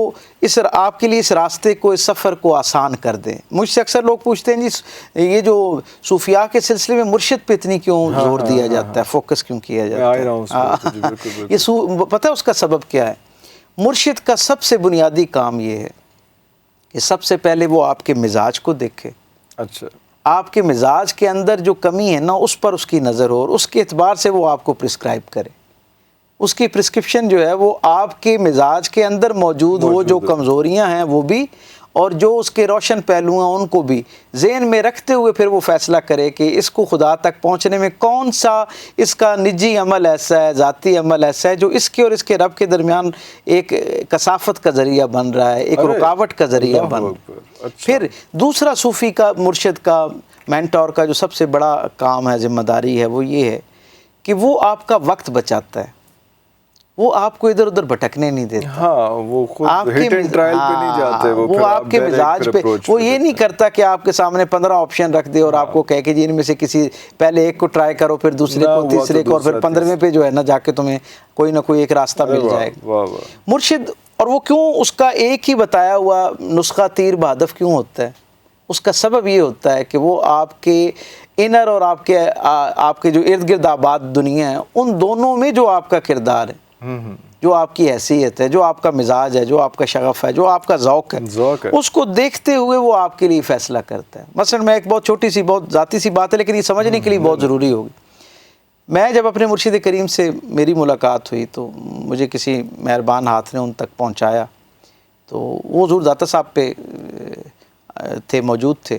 آپ کے لیے اس راستے کو, اس سفر کو آسان کر دیں. مجھ سے اکثر لوگ پوچھتے ہیں جی یہ جو صوفیاء کے سلسلے میں مرشد پہ اتنی کیوں زور دیا جاتا ہے, فوکس کیوں کیا جاتا ہے. یہ پتہ ہے اس کا سبب کیا ہے؟ مرشد کا سب سے بنیادی کام یہ ہے کہ سب سے پہلے وہ آپ کے مزاج کو دیکھے. اچھا, آپ کے مزاج کے اندر جو کمی ہے نا اس پر اس کی نظر ہو, اور اس کے اعتبار سے وہ آپ کو پرسکرائب کرے. اس کی پرسکرپشن جو ہے وہ آپ کے مزاج کے اندر موجود ہو, جو کمزوریاں ہیں وہ بھی, اور جو اس کے روشن پہلو ہیں ان کو بھی ذہن میں رکھتے ہوئے پھر وہ فیصلہ کرے کہ اس کو خدا تک پہنچنے میں کون سا اس کا نجی عمل ایسا ہے, ذاتی عمل ایسا ہے جو اس کے اور اس کے رب کے درمیان ایک کثافت کا ذریعہ بن رہا ہے, ایک رکاوٹ کا ذریعہ بن رہا ہے. پھر دوسرا صوفی کا, مرشد کا, مینٹور کا جو سب سے بڑا کام ہے, ذمہ داری ہے, وہ یہ ہے کہ وہ آپ کا وقت بچاتا ہے. وہ آپ کو ادھر ادھر بھٹکنے نہیں دیتا. وہ خود ہٹ اینڈ ٹرائل پہ نہیں جاتے, وہ آپ کے مزاج پہ, وہ یہ نہیں کرتا کہ آپ کے سامنے 15 آپشن رکھ دے اور آپ کو کہے کہ جی ان میں سے کسی پہلے ایک کو ٹرائی کرو, پھر دوسرے کو, تیسرے کو, اور پھر 15ویں پہ جو ہے نا جا کے تمہیں کوئی نہ کوئی ایک راستہ مل جائے گا. مرشد, اور وہ کیوں اس کا ایک ہی بتایا ہوا نسخہ تیر بہدف کیوں ہوتا ہے؟ اس کا سبب یہ ہوتا ہے کہ وہ آپ کے انر اور آپ کے جو ارد گرد آباد دنیا ہے ان دونوں میں جو آپ کا کردار ہے, جو آپ کی حیثیت ہے, جو آپ کا مزاج ہے, جو آپ کا شغف ہے, جو آپ کا ذوق ہے, اس کو دیکھتے ہوئے وہ آپ کے لیے فیصلہ کرتا ہے. مثلا میں ایک بہت چھوٹی سی, بہت ذاتی سی بات ہے لیکن یہ سمجھنے کے لیے بہت ضروری ہوگی. میں جب اپنے مرشد کریم سے میری ملاقات ہوئی تو مجھے کسی مہربان ہاتھ نے ان تک پہنچایا, تو وہ حضور داتا صاحب پہ تھے, موجود تھے.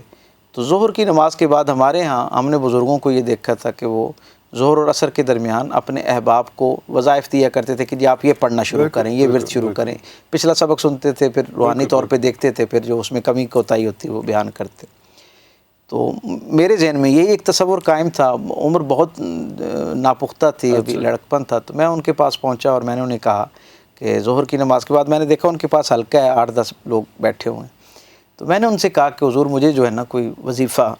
تو ظہر کی نماز کے بعد ہمارے ہاں ہم نے بزرگوں کو یہ دیکھا تھا کہ وہ ظہر اور عصر کے درمیان اپنے احباب کو وظائف دیا کرتے تھے کہ جی آپ یہ پڑھنا شروع کریں, یہ ورد شروع کریں. پچھلا سبق سنتے تھے, پھر روحانی طور پہ دیکھتے تھے, پھر جو اس میں کمی کوتاہی ہوتی وہ بیان کرتے. تو میرے ذہن میں یہی ایک تصور قائم تھا. عمر بہت ناپختہ تھی, ابھی لڑکپن تھا. تو میں ان کے پاس پہنچا اور میں نے انہیں کہا کہ ظہر کی نماز کے بعد میں نے دیکھا ان کے پاس حلقہ ہے, 8-10 لوگ بیٹھے ہوئے ہیں. تو میں نے ان سے کہا کہ حضور مجھے جو ہے نا کوئی وظیفہ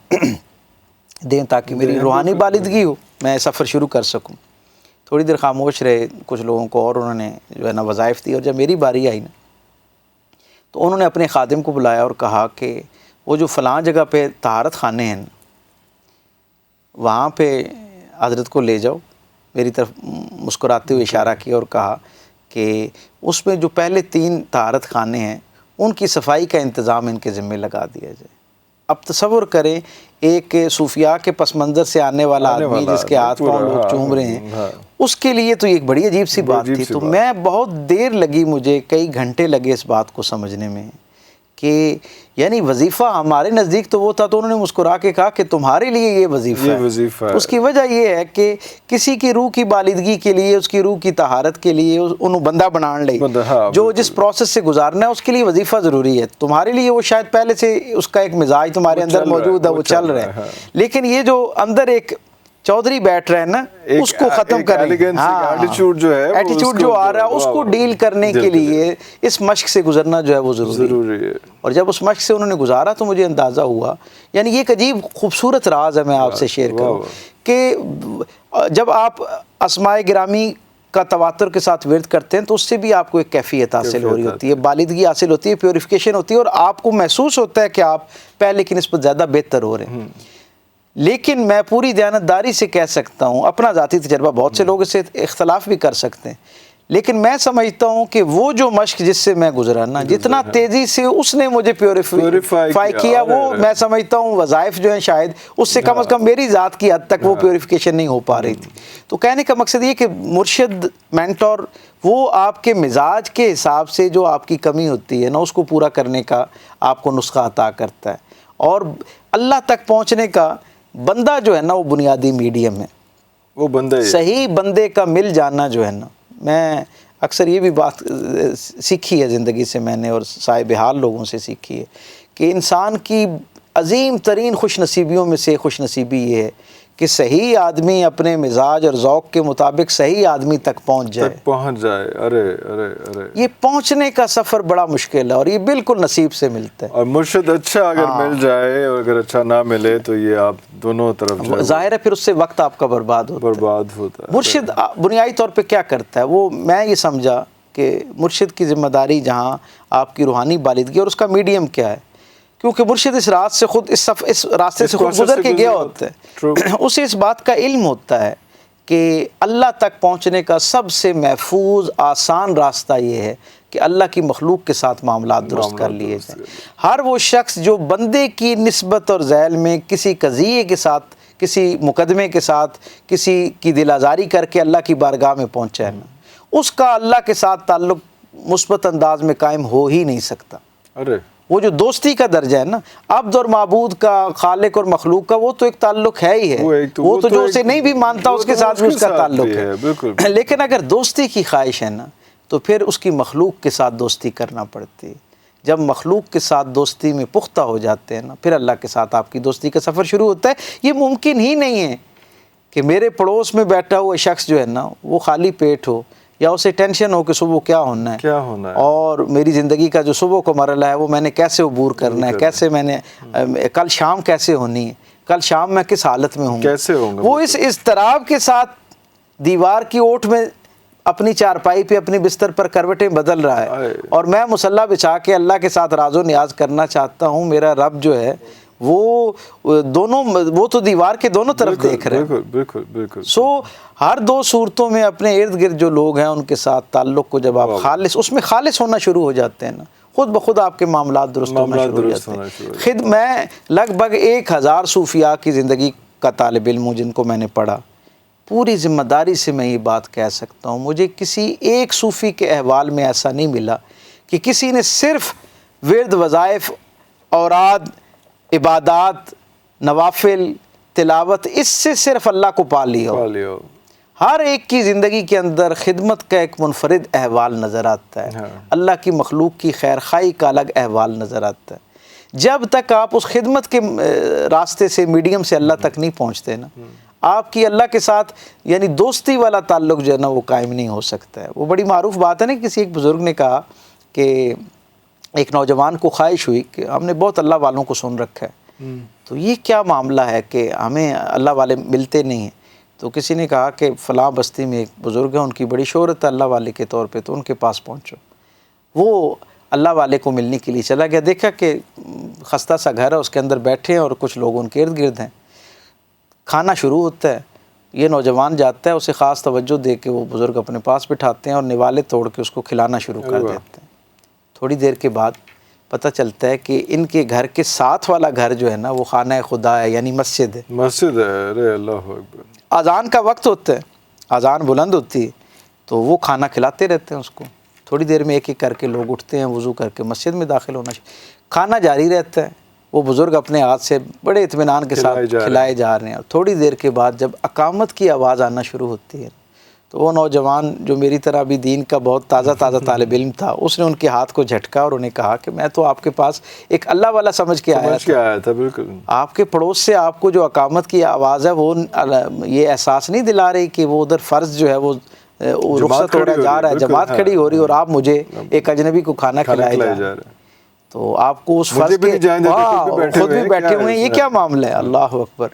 دیں تاکہ میری روحانی بالغی ہو, میں سفر شروع کر سکوں. تھوڑی دیر خاموش رہے کچھ لوگوں کو, اور انہوں نے جو ہے نا وظائف دی. اور جب میری باری آئی نا تو انہوں نے اپنے خادم کو بلایا اور کہا کہ وہ جو فلاں جگہ پہ طہارت خانے ہیں وہاں پہ حضرت کو لے جاؤ. میری طرف مسکراتے ہوئے اشارہ کیا اور کہا کہ اس میں جو پہلے 3 طہارت خانے ہیں ان کی صفائی کا انتظام ان کے ذمہ لگا دیا جائے. اب تصور کریں ایک صوفیاء کے پس منظر سے آنے والا آدمی جس کے ہاتھ پاؤں لوگ چوم رہے ہیں, اس کے لیے تو یہ ایک بڑی عجیب سی بات تھی. تو میں بہت دیر لگی, مجھے کئی گھنٹے لگے اس بات کو سمجھنے میں کہ یعنی وظیفہ ہمارے نزدیک تو وہ تھا. تو انہوں نے مسکرا کے کہا کہ تمہارے لیے یہ وظیفہ ہے. اس کی وجہ یہ ہے کہ کسی کی روح کی بالغی کے لیے, اس کی روح کی طہارت کے لیے انہوں بندہ بنان لے, جو جس پروسیس سے گزارنا ہے اس کے لیے وظیفہ ضروری ہے. تمہارے لیے وہ شاید پہلے سے اس کا ایک مزاج تمہارے اندر موجود ہے, وہ چل رہا ہے. لیکن یہ جو اندر ایک چودھری بیٹھ رہے ہیں نا, اس کو ختم کریں. ایٹیچیوڈ جو ہے, ایٹیچیوڈ جو آ رہا ہے اس کو ڈیل کرنے کے لیے اس مشق سے گزرنا جو ہے وہ ضروری ہے. اور جب اس مشق سے انہوں نے گزارا تو مجھے اندازہ ہوا, یعنی یہ ایک عجیب خوبصورت راز ہے, میں آپ سے شیئر کروں کہ جب آپ اسماء گرامی کا تواتر کے ساتھ ورد کرتے ہیں تو اس سے بھی آپ کو ایک کیفیت حاصل ہو رہی ہوتی ہے, بالغی حاصل ہوتی ہے, پیوریفیکیشن ہوتی ہے, اور آپ کو محسوس ہوتا ہے کہ آپ پہلے کی نسبت زیادہ بہتر ہو رہے ہیں. لیکن میں پوری دیانتداری سے کہہ سکتا ہوں, اپنا ذاتی تجربہ, بہت سے لوگ اس سے اختلاف بھی کر سکتے ہیں, لیکن میں سمجھتا ہوں کہ وہ جو مشق جس سے میں گزرا نا، جتنا تیزی سے اس نے مجھے پیوریفائی کیا، وہ میں سمجھتا ہوں وظائف جو ہیں شاید اس سے کم از کم میری ذات کی حد تک وہ پیوریفیکیشن نہیں ہو پا رہی تھی۔ تو کہنے کا مقصد یہ کہ مرشد، مینٹور، وہ آپ کے مزاج کے حساب سے جو آپ کی کمی ہوتی ہے نا، اس کو پورا کرنے کا آپ کو نسخہ عطا کرتا ہے۔ اور اللہ تک پہنچنے کا بندہ جو ہے نا وہ بنیادی میڈیم ہے، وہ بندہ صحیح بندے کا مل جانا جو ہے نا۔ میں اکثر یہ بھی بات سیکھی ہے زندگی سے میں نے، اور صاحب حال لوگوں سے سیکھی ہے، کہ انسان کی عظیم ترین خوش نصیبیوں میں سے خوش نصیبی یہ ہے کہ صحیح آدمی اپنے مزاج اور ذوق کے مطابق صحیح آدمی تک پہنچ جائے۔ ارے یہ پہنچنے کا سفر بڑا مشکل ہے، اور یہ بالکل نصیب سے ملتا ہے۔ اور مرشد اچھا اگر مل جائے، اور اگر اچھا نہ ملے تو یہ آپ دونوں طرف ظاہر ہے پھر اس سے وقت آپ کا برباد ہوتا ہے۔ مرشد بنیادی طور پہ کیا کرتا ہے، وہ میں یہ سمجھا کہ مرشد کی ذمہ داری جہاں آپ کی روحانی بالغی اور اس کا میڈیم کیا ہے، کیونکہ مرشد اس راستے سے خود گزر کے گیا ہوتا ہے، اسے اس بات کا علم ہوتا ہے کہ اللہ تک پہنچنے کا سب سے محفوظ آسان راستہ یہ ہے کہ اللہ کی مخلوق کے ساتھ معاملات درست کر لیے جائیں۔ ہر وہ شخص جو بندے کی نسبت اور ذیل میں کسی قضیے کے ساتھ، کسی مقدمے کے ساتھ، کسی کی دل آزاری کر کے اللہ کی بارگاہ میں پہنچا ہے نا، اس کا اللہ کے ساتھ تعلق مثبت انداز میں قائم ہو ہی نہیں سکتا۔ وہ جو دوستی کا درجہ ہے نا، عبد اور معبود کا، خالق اور مخلوق کا، وہ تو ایک تعلق ہے ہی ہے، وہ تو جو اسے نہیں بھی مانتا اس کے ساتھ بھی اس کا تعلق ہے۔ لیکن اگر دوستی کی خواہش ہے نا، تو پھر اس کی مخلوق کے ساتھ دوستی کرنا پڑتی ہے۔ جب مخلوق کے ساتھ دوستی میں پختہ ہو جاتے ہیں نا، پھر اللہ کے ساتھ آپ کی دوستی کا سفر شروع ہوتا ہے۔ یہ ممکن ہی نہیں ہے کہ میرے پڑوس میں بیٹھا ہوا شخص جو ہے نا وہ خالی پیٹ ہو، یا اسے ٹینشن ہو کہ صبح کیا ہونا ہے، اور میری زندگی کا جو صبح کا مرحلہ ہے وہ میں نے کیسے عبور کرنا ہے، کیسے میں نے کل شام کیسے ہونی ہے، کل شام میں کس حالت میں ہوں، کیسے ہوں گا، وہ اس اضطراب کے ساتھ دیوار کی اوٹ میں اپنی چارپائی پہ اپنی بستر پر کروٹیں بدل رہا ہے، اور میں مصلی بچھا کے اللہ کے ساتھ راز و نیاز کرنا چاہتا ہوں۔ میرا رب جو ہے وہ تو دیوار کے دونوں طرف دیکھ رہے ہیں۔ بالکل۔ ہر دو صورتوں میں اپنے ارد گرد جو لوگ ہیں ان کے ساتھ تعلق کو جب آپ اس میں خالص ہونا شروع ہو جاتے ہیں نا، خود بخود آپ کے معاملات درست ہونا شروع ہو جاتے ہیں۔ میں لگ بھگ 1000 صوفیاء کی زندگی کا طالب علم ہوں جن کو میں نے پڑھا، پوری ذمہ داری سے میں یہ بات کہہ سکتا ہوں، مجھے کسی ایک صوفی کے احوال میں ایسا نہیں ملا کہ کسی نے صرف ورد، وظائف، اوراد، عبادات، نوافل، تلاوت، اس سے صرف اللہ کو پا لیا ہو۔ ہر ایک کی زندگی کے اندر خدمت کا ایک منفرد احوال نظر آتا ہے، اللہ کی مخلوق کی خیر خواہی کا الگ احوال نظر آتا ہے۔ جب تک آپ اس خدمت کے راستے سے، میڈیم سے اللہ تک نہیں پہنچتے نا، آپ کی اللہ کے ساتھ یعنی دوستی والا تعلق جو ہے نا وہ قائم نہیں ہو سکتا ہے۔ وہ بڑی معروف بات ہے نا، کسی ایک بزرگ نے کہا کہ ایک نوجوان کو خواہش ہوئی کہ ہم نے بہت اللہ والوں کو سن رکھا ہے، تو یہ کیا معاملہ ہے کہ ہمیں اللہ والے ملتے نہیں ہیں؟ تو کسی نے کہا کہ فلاں بستی میں ایک بزرگ ہے، ان کی بڑی شہرت ہے اللہ والے کے طور پہ، تو ان کے پاس پہنچو۔ وہ اللہ والے کو ملنے کے لیے چلا گیا، دیکھا کہ خستہ سا گھر ہے، اس کے اندر بیٹھے ہیں اور کچھ لوگ ان کے ارد گرد ہیں۔ کھانا شروع ہوتا ہے، یہ نوجوان جاتا ہے، اسے خاص توجہ دے کے وہ بزرگ اپنے پاس بٹھاتے ہیں اور نوالے توڑ کے اس کو کھلانا شروع کر دیتے ہیں۔ تھوڑی دیر کے بعد پتہ چلتا ہے کہ ان کے گھر کے ساتھ والا گھر جو ہے نا وہ خانہ خدا ہے، یعنی مسجد ہے۔ ارے اللہ اکبر۔ اذان کا وقت ہوتا ہے، اذان بلند ہوتی ہے، تو وہ کھانا کھلاتے رہتے ہیں اس کو۔ تھوڑی دیر میں ایک ایک کر کے لوگ اٹھتے ہیں، وضو کر کے مسجد میں داخل ہونا کھانا جاری رہتا ہے، وہ بزرگ اپنے ہاتھ سے بڑے اطمینان کے ساتھ کھلائے جا رہے ہیں۔ اور تھوڑی دیر کے بعد جب اقامت کی آواز آنا شروع ہوتی ہے تو وہ نوجوان جو میری طرح بھی دین کا بہت تازہ طالب علم تھا، اس نے ان کے ہاتھ کو جھٹکا اور انہیں کہا کہ میں تو آپ کے پاس ایک اللہ والا سمجھ کے آیا تھا، بالکل آپ کے پڑوس سے آپ کو جو اقامت کی آواز ہے وہ یہ احساس نہیں دلا رہی کہ وہ ادھر فرض جو ہے وہ رخصت ہو رہا جا رہا ہے، جماعت کھڑی ہو رہی، اور آپ مجھے ایک اجنبی کو کھانا کھلائے جا رہے ہیں، تو آپ کو اس فرض کے خود بھی بیٹھے ہوئے ہیں، یہ کیا معاملہ ہے؟ اللہ اکبر۔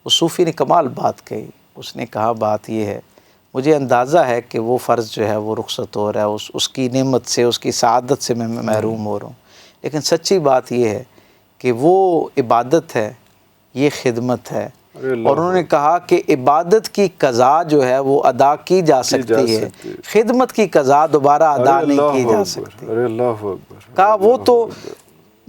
اس صوفی نے کمال بات کہی، اس نے کہا بات یہ ہے، مجھے اندازہ ہے کہ وہ فرض جو ہے وہ رخصت ہو رہا ہے، اس کی نعمت سے، اس کی سعادت سے میں محروم ہو رہا ہوں، لیکن سچی بات یہ ہے کہ وہ عبادت ہے، یہ خدمت ہے، اور انہوں نے کہا کہ عبادت کی قضا جو ہے وہ ادا کی جا سکتی ہے، خدمت کی قضا دوبارہ ادا نہیں کی جا سکتی۔ ارے اللہ اکبر، کہا وہ تو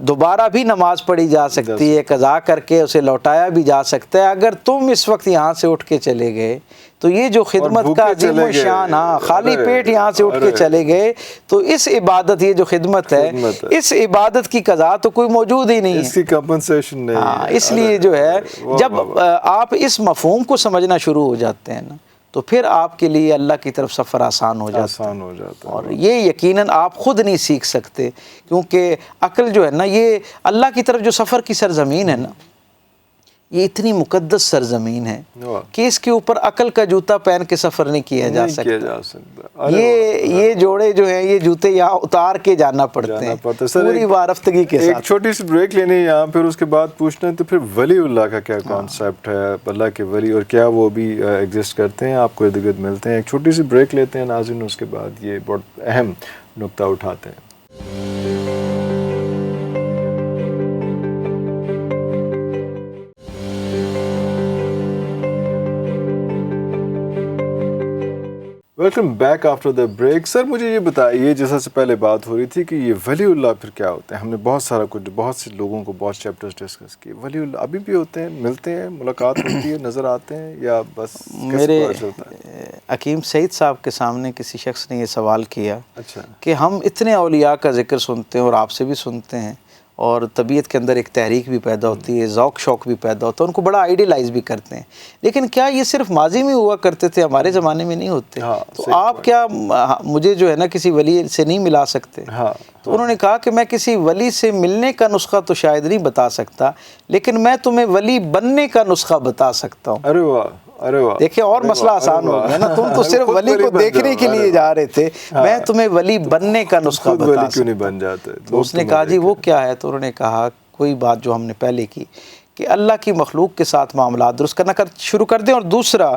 دوبارہ بھی نماز پڑھی جا سکتی ہے، قضا کر کے اسے لوٹایا بھی جا سکتا ہے۔ اگر تم اس وقت یہاں سے اٹھ کے چلے گئے تو یہ جو خدمت کا عظیم و شان، خالی پیٹ یہاں سے اٹھ کے چلے گئے تو اس عبادت، یہ جو خدمت ہے، اس عبادت کی قضا تو کوئی موجود ہی نہیں ہے، اس کی کمپنسیشن نہیں ہے۔ اس لیے جو ہے جب آپ اس مفہوم کو سمجھنا شروع ہو جاتے ہیں نا تو پھر آپ کے لیے اللہ کی طرف سفر آسان ہو جاتا ہے، اور یہ یقیناً آپ خود نہیں سیکھ سکتے، کیونکہ عقل جو ہے نا، یہ اللہ کی طرف جو سفر کی سرزمین ہے نا، یہ اتنی مقدس سرزمین ہے کہ اس کے اوپر عقل کا جوتا پہن کے سفر نہیں کیا جا سکتا۔ یہ جوڑے جو ہیں، یہ جوتے یہاں اتار کے جانا پڑتے ہیں پوری وارفتگی کے ساتھ۔ ایک چھوٹی سی بریک لینی ہے یہاں، پھر اس کے بعد پوچھنا ہے تو پھر ولی اللہ کا کیا کانسیپٹ ہے، اللہ کے ولی، اور کیا وہ بھی ایگزسٹ کرتے ہیں، آپ کو ارد گرد ملتے ہیں۔ ایک چھوٹی سی بریک لیتے ہیں ناظرین، اس کے بعد یہ بہت اہم نقطہ اٹھاتے ہیں۔ Welcome back after the break. Sir مجھے یہ بتائیے، جیسا سے پہلے بات ہو رہی تھی کہ یہ ولی اللہ پھر کیا ہوتے ہیں؟ ہم نے بہت سارا کچھ، بہت سے لوگوں کو بہت چیپٹرز ڈسکس کیے۔ ولی اللہ ابھی بھی ہوتے ہیں، ملتے ہیں، ملاقات ہوتی ہے، نظر آتے ہیں، یا بس میرے حکیم سعید صاحب کے سامنے کسی شخص نے یہ سوال کیا کہ ہم اتنے اولیاء کا ذکر سنتے ہیں اور آپ سے بھی سنتے ہیں، اور طبیعت کے اندر ایک تحریک بھی پیدا ہوتی ہے، ذوق شوق بھی پیدا ہوتا ہے، ان کو بڑا آئیڈیلائز بھی کرتے ہیں، لیکن کیا یہ صرف ماضی میں ہوا کرتے تھے، ہمارے زمانے میں نہیں ہوتے؟ تو آپ کیا مجھے جو ہے نا کسی ولی سے نہیں ملا سکتے؟ تو انہوں نے کہا کہ میں کسی ولی سے ملنے کا نسخہ تو شاید نہیں بتا سکتا، لیکن میں تمہیں ولی بننے کا نسخہ بتا سکتا ہوں۔ ارے واہ، ارے واہ، دیکھیں اور مسئلہ آسان ہو گیا نا، تم تو صرف ولی کو دیکھنے کے لیے جا رہے تھے، میں تمہیں ولی بننے کا نسخہ بتا سکتا ہوں۔ تو اس نے کہا جی وہ کیا ہے؟ تو انہوں نے کہا کوئی بات جو ہم نے پہلے کی کہ اللہ کی مخلوق کے ساتھ معاملات درست کرنا شروع کر دیں، اور دوسرا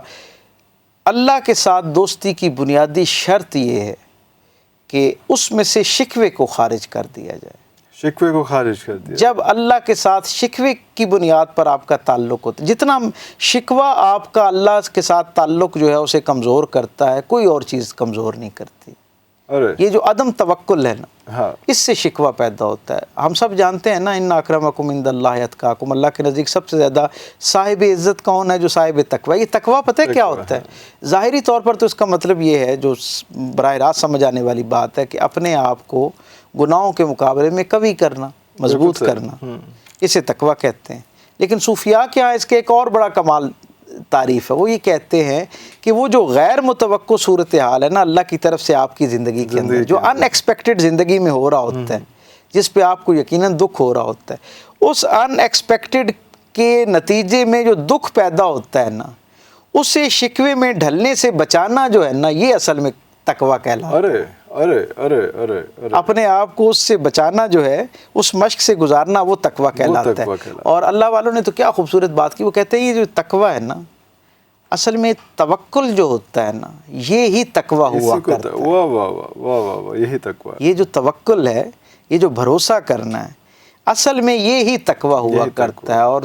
اللہ کے ساتھ دوستی کی بنیادی شرط یہ ہے کہ اس میں سے شکوے کو خارج کر دیا جائے۔ شکوے کو خارج کر دیا جب اللہ کے ساتھ شکوے کی بنیاد پر آپ کا تعلق ہوتا ہے، جتنا شکوہ آپ کا اللہ کے ساتھ تعلق جو ہے اسے کمزور کرتا ہے، کوئی اور چیز کمزور نہیں کرتی۔ یہ جو عدم توکل ہے نا، اس سے شکوہ پیدا ہوتا ہے۔ ہم سب جانتے ہیں نا، ان اکرمکم عند اللہ اتقاکم، اللہ کے نزدیک سب سے زیادہ صاحب عزت کون ہے؟ جو صاحب تقوی۔ یہ تقوی پتہ ہے کیا ہوتا ہے؟ ظاہری طور پر تو اس کا مطلب یہ ہے، جو براہ راست سمجھ آنے والی بات ہے، کہ اپنے آپ کو گناہوں کے مقابلے میں قوی کرنا، مضبوط کرنا، اسے تقوی کہتے ہیں۔ لیکن صوفیاء کیا ہے، اس کے ایک اور بڑا کمال تعریف ہے، وہ یہ کہتے ہیں کہ وہ جو غیر متوقع صورتحال ہے نا اللہ کی طرف سے آپ کی زندگی کے اندر، جو ان ایکسپیکٹڈ زندگی میں ہو رہا ہوتا ہے، جس پہ آپ کو یقیناً دکھ ہو رہا ہوتا ہے، اس ان ایکسپیکٹڈ کے نتیجے میں جو دکھ پیدا ہوتا ہے نا، اسے شکوے میں ڈھلنے سے بچانا جو ہے نا، یہ اصل میں تقوی کہلاتا ہے۔ اپنے آپ کو اس سے بچانا جو ہے، اس مشق سے گزارنا، وہ تقوی کہلاتا ہے۔ اور اللہ والوں نے تو کیا خوبصورت بات کی، وہ کہتے ہیں یہ جو تقوی ہے نا، اصل میں توکل جو ہوتا ہے نا، یہی تقوی ہوا کرتا ہے۔ یہی تقوی، یہ جو توکل ہے، یہ جو بھروسہ کرنا ہے، اصل میں یہی تقوی ہوا کرتا ہے۔ اور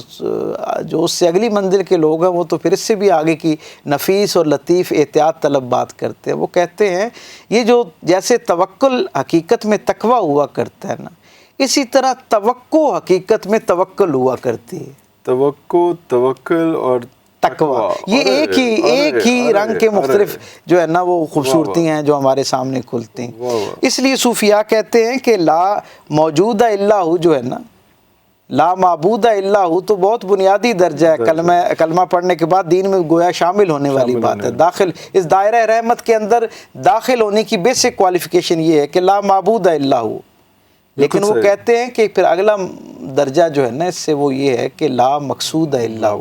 جو اس سے اگلی منزل کے لوگ ہیں، وہ تو پھر اس سے بھی آگے کی نفیس اور لطیف احتیاط طلب بات کرتے ہیں۔ وہ کہتے ہیں یہ جو جیسے توکل حقیقت میں تقوی ہوا کرتا ہے نا، اسی طرح توقع حقیقت میں توکل ہوا کرتی ہے۔ توقع، توکل اور تقوی، یہ ایک ہی رنگ کے مختلف جو ہے نا وہ خوبصورتی ہیں جو ہمارے سامنے کھلتی ہیں۔ اس لیے صوفیاء کہتے ہیں کہ لا موجود الا ہو جو ہے نا، لا معبود الا ہو، تو بہت بنیادی درجہ ہے۔ کلمہ پڑھنے کے بعد دین میں گویا شامل ہونے والی بات ہے، داخل اس دائرہ رحمت کے اندر داخل ہونے کی بیسک کوالیفیکیشن یہ ہے کہ لا معبود الا ہو۔ لیکن وہ کہتے ہیں کہ پھر اگلا درجہ جو ہے نا اس سے وہ یہ ہے کہ لا مقصود الا ہو،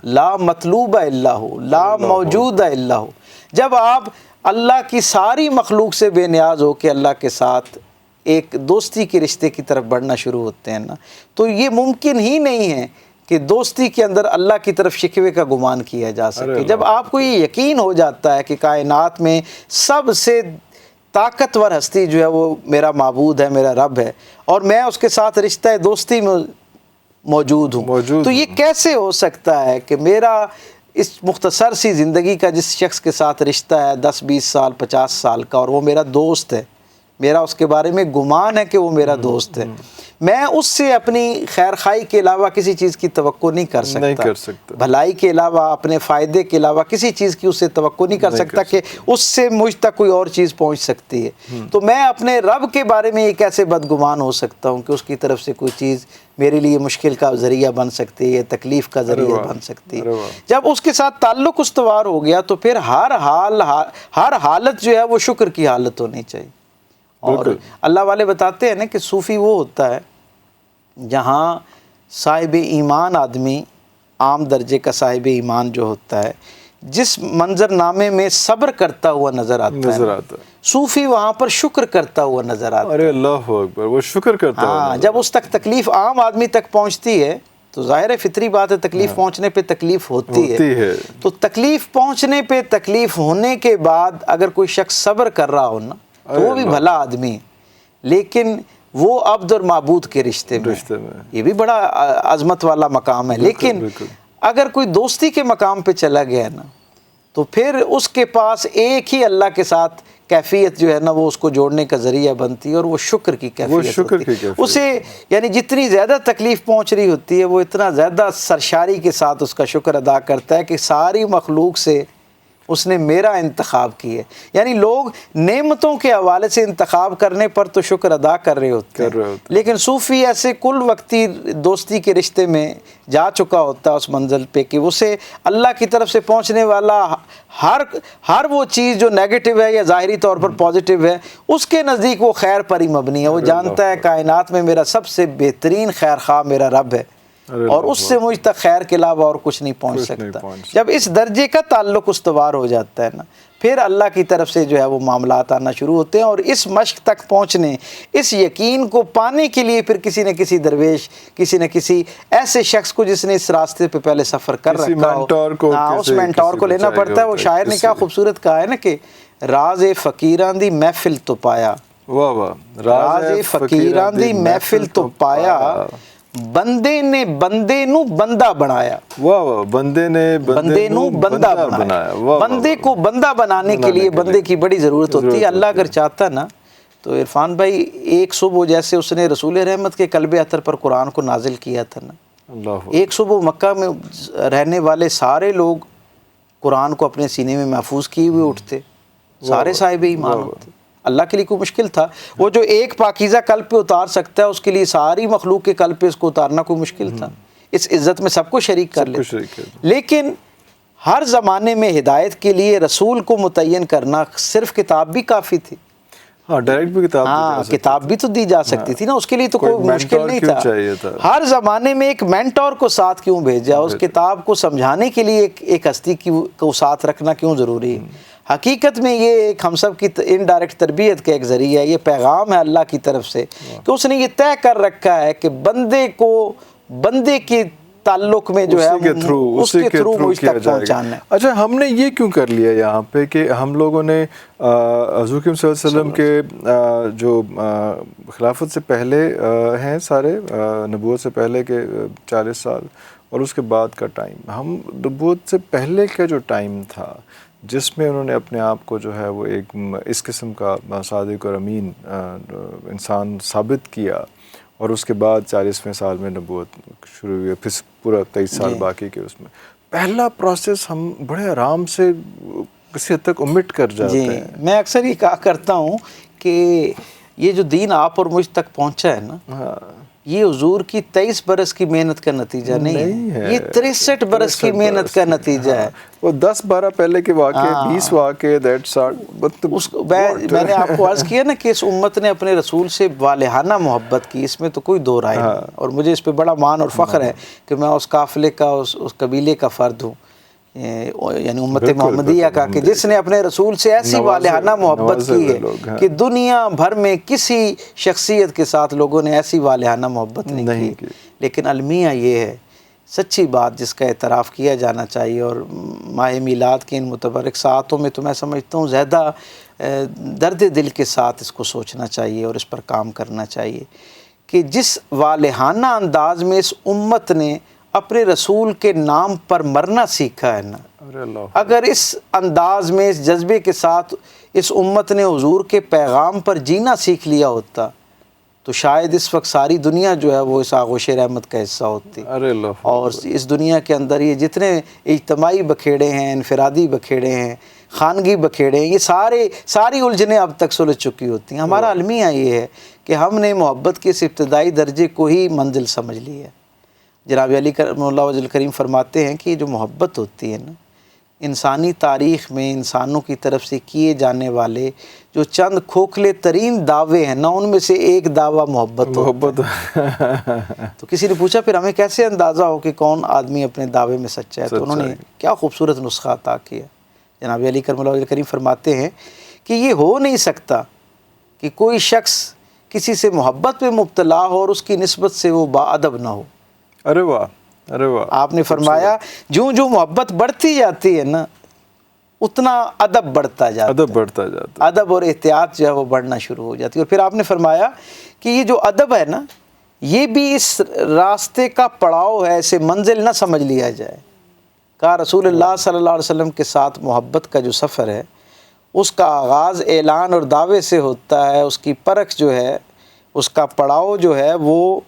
لا مطلوب الا ہو، لا موجود الا ہو۔ جب آپ اللہ کی ساری مخلوق سے بے نیاز ہو کے اللہ کے ساتھ ایک دوستی کے رشتے کی طرف بڑھنا شروع ہوتے ہیں نا، تو یہ ممکن ہی نہیں ہے کہ دوستی کے اندر اللہ کی طرف شکوے کا گمان کیا جا سکے۔ جب آپ کو یہ یقین ہو جاتا ہے کہ کائنات میں سب سے طاقتور ہستی جو ہے وہ میرا معبود ہے، میرا رب ہے، اور میں اس کے ساتھ رشتہ دوستی میں موجود ہوں. تو یہ کیسے ہو سکتا ہے کہ میرا اس مختصر سی زندگی کا جس شخص کے ساتھ رشتہ ہے 10 20 سال 50 سال کا، اور وہ میرا دوست ہے، میرا اس کے بارے میں گمان ہے کہ وہ میرا دوست ہے، میں اس سے اپنی خیر خواہی کے علاوہ کسی چیز کی توقع نہیں کر سکتا، بھلائی کے علاوہ اپنے فائدے کے علاوہ کسی چیز کی اس سے توقع نہیں کر سکتا کہ اس سے مجھ تک کوئی اور چیز پہنچ سکتی ہے. تو میں اپنے رب کے بارے میں یہ کیسے بدگمان ہو سکتا ہوں کہ اس کی طرف سے کوئی چیز میرے لیے مشکل کا ذریعہ بن سکتی ہے، تکلیف کا ذریعہ بن سکتی ہے. جب اس کے ساتھ تعلق استوار ہو گیا تو پھر ہر حالت جو ہے وہ شکر کی حالت ہونی چاہیے. اور اللہ والے بتاتے ہیں نا کہ صوفی وہ ہوتا ہے جہاں صاحب ایمان آدمی، عام درجے کا صاحب ایمان جو ہوتا ہے، جس منظر نامے میں صبر کرتا ہوا نظر آتا ہے، صوفی وہاں پر شکر کرتا ہوا نظر آتا ہے. ارے اللہ اکبر، وہ شکر کرتا ہے. جب اس تک تکلیف عام آدمی تک پہنچتی ہے تو ظاہر ہے فطری بات ہے، تکلیف پہنچنے پہ تکلیف ہوتی ہے. تو تکلیف پہنچنے پہ تکلیف ہونے کے بعد اگر کوئی شخص صبر کر رہا ہو نا تو وہ بھی بھلا آدمی، لیکن وہ عبد اور معبود کے رشتے میں یہ بھی بڑا عظمت والا مقام ہے. لیکن اگر کوئی دوستی کے مقام پہ چلا گیا نا تو پھر اس کے پاس ایک ہی اللہ کے ساتھ کیفیت جو ہے نا وہ اس کو جوڑنے کا ذریعہ بنتی ہے، اور وہ شکر کی کیفیت ہوتی ہے. اسے یعنی جتنی زیادہ تکلیف پہنچ رہی ہوتی ہے وہ اتنا زیادہ سرشاری کے ساتھ اس کا شکر ادا کرتا ہے کہ ساری مخلوق سے اس نے میرا انتخاب کی ہے. یعنی لوگ نعمتوں کے حوالے سے انتخاب کرنے پر تو شکر ادا کر رہے ہوتے ہیں، لیکن صوفی ایسے کل وقتی دوستی کے رشتے میں جا چکا ہوتا ہے اس منزل پہ کہ اسے اللہ کی طرف سے پہنچنے والا ہر وہ چیز جو نیگیٹو ہے یا ظاہری طور پر پازیٹیو ہے، اس کے نزدیک وہ خیر پر ہی مبنی ہے. وہ جانتا ہے کائنات میں میرا سب سے بہترین خیر خواہ میرا رب ہے، اور اس سے مجھ تک خیر کے علاوہ اور کچھ نہیں پہنچ سکتا. جب اس درجے کا تعلق استوار ہو جاتا ہے نا پھر اللہ کی طرف سے جو ہے وہ معاملات آنا شروع ہوتے ہیں. اور اس مشق تک پہنچنے، اس یقین کو پانے کے لیے پھر کسی نہ کسی درویش، کسی نہ کسی ایسے شخص کو جس نے اس راستے پہ پہلے سفر کر رکھا ہو، اس مینٹور کو لینا پڑتا ہے. وہ شاعر نے کیا خوبصورت کہا ہے نا کہ راز فقیراں دی محفل تو پایا، راز فقیراں دی محفل تو پایا، بندے نے بندے نو بندہ بنایا. بندے نے بندے نو بندہ بنایا. بندے کو بندہ بنانے کے لیے بندے کی بڑی ضرورت ہوتی ہے. اللہ اگر چاہتا نا تو عرفان بھائی ایک صبح جیسے اس نے رسول رحمت کے قلب اطہر پر قرآن کو نازل کیا تھا نا، ایک صبح مکہ میں رہنے والے سارے لوگ قرآن کو اپنے سینے میں محفوظ کیے ہوئے اٹھتے، سارے صاحب ایمان ہوتے. اللہ کے لیے کوئی مشکل تھا؟ وہ جو ایک پاکیزہ قلب پہ اتار سکتا ہے اس کے لیے ساری مخلوق کے قلب پہ اس کو اتارنا کوئی مشکل تھا؟ اس عزت میں سب کو شریک کر لیتے. لیکن ہر زمانے میں ہدایت کے لیے رسول کو متعین کرنا صرف کتاب بھی کافی تھی. ڈائریکٹ بھی کتاب بھی تو دی جا سکتی تھی نا، اس کے لیے تو کوئی مشکل نہیں تھا. ہر زمانے میں ایک مینٹور کو ساتھ کیوں بھیجا؟ اس کتاب کو سمجھانے کے لیے ایک ہستی کو ساتھ رکھنا کیوں ضروری ہے؟ حقیقت میں یہ ایک ہم سب کی انڈائریکٹ تربیت کا ایک ذریعہ ہے. یہ پیغام ہے اللہ کی طرف سے کہ اس نے یہ طے کر رکھا ہے کہ بندے کو بندے کے تعلق میں جو ہے اس کے تھرو مجھ تک پہنچانا ہے. اچھا، ہم نے یہ کیوں کر لیا یہاں پہ کہ ہم لوگوں نے حضور صلی اللہ علیہ وسلم کے جو خلافت سے پہلے ہیں سارے، نبوت سے پہلے کے 40 سال اور اس کے بعد کا ٹائم، ہم نبوت سے پہلے کا جو ٹائم تھا جس میں انہوں نے اپنے آپ کو جو ہے وہ ایک اس قسم کا صادق اور امین انسان ثابت کیا، اور اس کے بعد 40ویں سال میں نبوت شروع ہوئی، پھر پورا 23 سال باقی کے اس میں پہلا پروسیس ہم بڑے آرام سے کسی حد تک امٹ کر جاتے ہیں. میں اکثر یہ کہا کرتا ہوں کہ یہ جو دین آپ اور مجھ تک پہنچا ہے نا، یہ حضور کی 23 برس کی محنت کا نتیجہ نہیں ہے، یہ 63 برس کی محنت کا نتیجہ ہے. وہ 10-12 پہلے کے واقعے، 20 واقعے، میں نے آپ کو عرض کیا نا کہ اس امت نے اپنے رسول سے والہانہ محبت کی، اس میں تو کوئی دو رائے نہیں. اور مجھے اس پہ بڑا مان اور فخر ہے کہ میں اس قافلے کا، اس قبیلے کا فرد ہوں، یعنی امت محمدیہ کا، کہ جس نے اپنے رسول سے ایسی والہانہ محبت کی ہے کہ دنیا بھر میں کسی شخصیت کے ساتھ لوگوں نے ایسی والہانہ محبت نہیں کی. لیکن المیہ یہ ہے سچی بات جس کا اعتراف کیا جانا چاہیے، اور ماہ میلاد کے ان متبرک ساعتوں میں تو میں سمجھتا ہوں زیادہ درد دل کے ساتھ اس کو سوچنا چاہیے اور اس پر کام کرنا چاہیے کہ جس والہانہ انداز میں اس امت نے اپنے رسول کے نام پر مرنا سیکھا ہے نا، ارے اللہ، اگر اس انداز میں اس جذبے کے ساتھ اس امت نے حضور کے پیغام پر جینا سیکھ لیا ہوتا تو شاید اس وقت ساری دنیا جو ہے وہ اس آغوش رحمت کا حصہ ہوتی. ارے اللہ، اور اس دنیا کے اندر یہ جتنے اجتماعی بکھیڑے ہیں، انفرادی بکھیڑے ہیں، خانگی بکھیڑے ہیں، یہ ساری الجھنیں اب تک سلجھ چکی ہوتی ہیں. ہمارا المیہ یہ ہے کہ ہم نے محبت کے اس ابتدائی درجے کو ہی منزل سمجھ لی ہے. جناب علی کرم اللہ وجہ الکریم فرماتے ہیں کہ یہ جو محبت ہوتی ہے نا، انسانی تاریخ میں انسانوں کی طرف سے کیے جانے والے جو چند کھوکھلے ترین دعوے ہیں نا، ان میں سے ایک دعویٰ محبت ہوتا ہے. تو کسی نے پوچھا پھر ہمیں کیسے اندازہ ہو کہ کون آدمی اپنے دعوے میں سچا ہے؟ تو انہوں نے کیا خوبصورت نسخہ عطا کیا. جناب علی کرم اللہ وجہ الکریم فرماتے ہیں کہ یہ ہو نہیں سکتا کہ کوئی شخص کسی سے محبت میں مبتلا ہو اور اس کی نسبت سے وہ باادب نہ ہو. ارے واہ، ارے واہ. آپ نے فرمایا جو محبت بڑھتی جاتی ہے نا، اتنا ادب بڑھتا جاتا ہے، ادب بڑھتا جاتا ہے، ادب اور احتیاط جو ہے وہ بڑھنا شروع ہو جاتی ہے. اور پھر آپ نے فرمایا کہ یہ جو ادب ہے نا، یہ بھی اس راستے کا پڑاؤ ہے، اسے منزل نہ سمجھ لیا جائے. کہا رسول اللہ صلی اللہ علیہ وسلم کے ساتھ محبت کا جو سفر ہے، اس کا آغاز اعلان اور دعوے سے ہوتا ہے، اس کی پرکھ جو ہے، اس کا پڑاؤ جو ہے وہ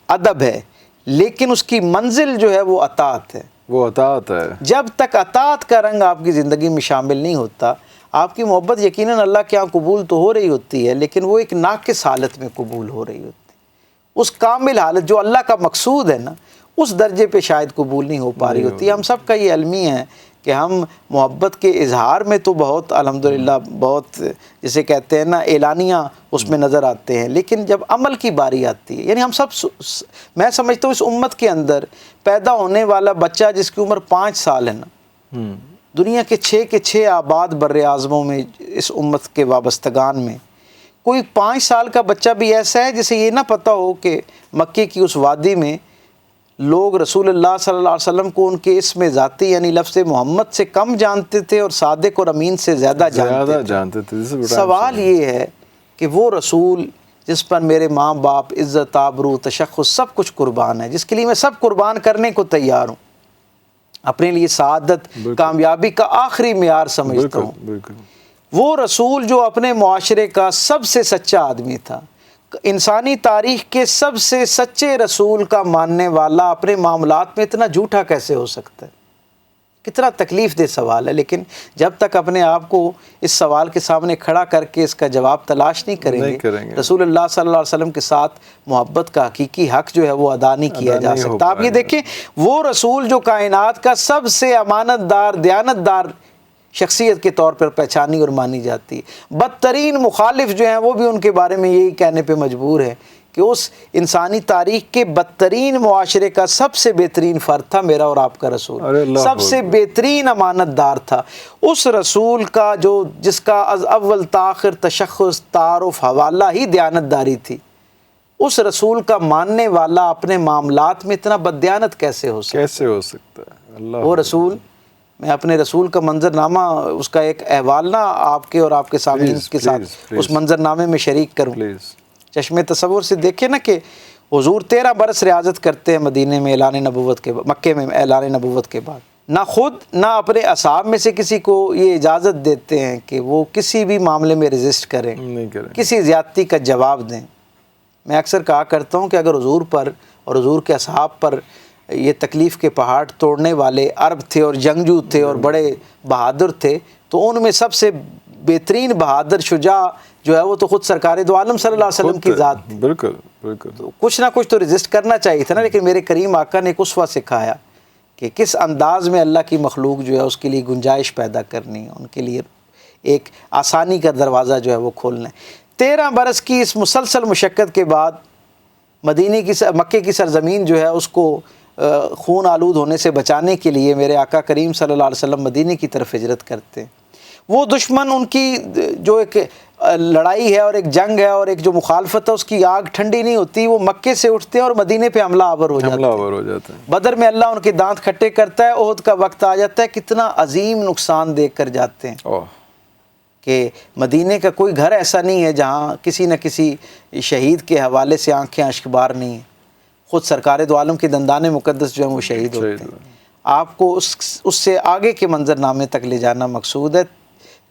ادب ہے، لیکن اس کی منزل جو ہے وہ اطاعت ہے. وہ اطاعت ہے. جب تک اطاعت کا رنگ آپ کی زندگی میں شامل نہیں ہوتا، آپ کی محبت یقیناً اللہ کے ہاں قبول تو ہو رہی ہوتی ہے، لیکن وہ ایک ناقص حالت میں قبول ہو رہی ہوتی ہے. اس کامل حالت جو اللہ کا مقصود ہے نا، اس درجے پہ شاید قبول نہیں ہو پا رہی ہوتی ہے. ہم سب کا یہ المیہ ہے کہ ہم محبت کے اظہار میں تو بہت الحمدللہ بہت جسے کہتے ہیں نا اعلانیہ اس میں نظر آتے ہیں، لیکن جب عمل کی باری آتی ہے، یعنی ہم سب، میں سمجھتا ہوں اس امت کے اندر پیدا ہونے والا بچہ جس کی عمر 5 سال ہے نا، دنیا کے 6 آباد بر اعظموں میں اس امت کے وابستگان میں کوئی 5 سال کا بچہ بھی ایسا ہے جسے یہ نہ پتہ ہو کہ مکے کی اس وادی میں لوگ رسول اللہ صلی اللہ علیہ وسلم کو ان کے اسم ذاتی یعنی لفظ محمد سے کم جانتے تھے اور صادق اور امین سے زیادہ جانتے تھے. سوال یہ ہے کہ وہ رسول جس پر میرے ماں باپ، عزت، آبرو، تشخص سب کچھ قربان ہے، جس کے لیے میں سب قربان کرنے کو تیار ہوں، اپنے لیے سعادت، کامیابی کا آخری معیار سمجھتا ہوں، وہ رسول جو اپنے معاشرے کا سب سے سچا آدمی تھا، انسانی تاریخ کے سب سے سچے رسول کا ماننے والا، اپنے معاملات میں اتنا جھوٹا کیسے ہو سکتا ہے؟ کتنا تکلیف دہ سوال ہے. لیکن جب تک اپنے آپ کو اس سوال کے سامنے کھڑا کر کے اس کا جواب تلاش نہیں کریں گے، رسول اللہ صلی اللہ علیہ وسلم کے ساتھ محبت کا حقیقی حق جو ہے وہ ادا نہیں کیا جا سکتا. آپ یہ دیکھیں، وہ رسول جو کائنات کا سب سے امانت دار، دیانت دار شخصیت کے طور پر پہچانی اور مانی جاتی ہے، بدترین مخالف جو ہیں وہ بھی ان کے بارے میں یہی کہنے پہ مجبور ہیں کہ اس انسانی تاریخ کے بدترین معاشرے کا سب سے بہترین فرد تھا میرا اور آپ کا رسول، سب سے بہترین امانت دار تھا. اس رسول کا جس کا از اول تاخر تشخص، تعارف، حوالہ ہی دیانت داری تھی، اس رسول کا ماننے والا اپنے معاملات میں اتنا بددیانت کیسے ہو سکتا ہے؟ اللہ، وہ رسول، میں اپنے رسول کا منظرنامہ، اس کا ایک احوال نہ آپ کے اور آپ کے سامعین کے ساتھ اس منظرنامے میں شریک کروں. چشم تصور سے دیکھیں نا کہ حضور 13 برس ریاضت کرتے ہیں مدینے میں اعلان نبوت کے، مکے میں اعلان نبوت کے بعد. نہ خود نہ اپنے اصحاب میں سے کسی کو یہ اجازت دیتے ہیں کہ وہ کسی بھی معاملے میں رجسٹ کریں، کسی زیادتی کا جواب دیں. میں اکثر کہا کرتا ہوں کہ اگر حضور پر اور حضور کے اصحاب پر یہ تکلیف کے پہاڑ توڑنے والے عرب تھے اور جنگجو تھے اور بڑے بہادر تھے، تو ان میں سب سے بہترین بہادر، شجاع جو ہے وہ تو خود سرکار دو عالم صلی اللہ علیہ وسلم کی ذات تھی. بالکل بالکل. تو کچھ نہ کچھ تو رجسٹ کرنا چاہیے تھا نا. لیکن میرے کریم آقا نے ایک اسوہ سکھایا کہ کس انداز میں اللہ کی مخلوق جو ہے اس کے لیے گنجائش پیدا کرنی ہے، ان کے لیے ایک آسانی کا دروازہ جو ہے وہ کھولنا ہے. 13 برس کی اس مسلسل مشقت کے بعد مکے کی سرزمین جو ہے اس کو خون آلود ہونے سے بچانے کے لیے میرے آقا کریم صلی اللہ علیہ وسلم مدینے کی طرف ہجرت کرتے ہیں. وہ دشمن، ان کی جو ایک لڑائی ہے اور ایک جنگ ہے اور ایک جو مخالفت ہے، اس کی آگ ٹھنڈی نہیں ہوتی. وہ مکے سے اٹھتے ہیں اور مدینے پہ حملہ آور ہو جاتے ہیں. بدر میں اللہ ان کے دانت کھٹے کرتا ہے، احد کا وقت آ جاتا ہے، کتنا عظیم نقصان دیکھ کر جاتے ہیں. کہ مدینے کا کوئی گھر ایسا نہیں ہے جہاں کسی نہ کسی شہید کے حوالے سے آنکھیں اشکبار نہیں ہیں. خود سرکار دو عالم کے دندان مقدس جو ہیں وہ شہید ہوتے ہیں. آپ کو اس سے آگے کے منظرنامے تک لے جانا مقصود ہے.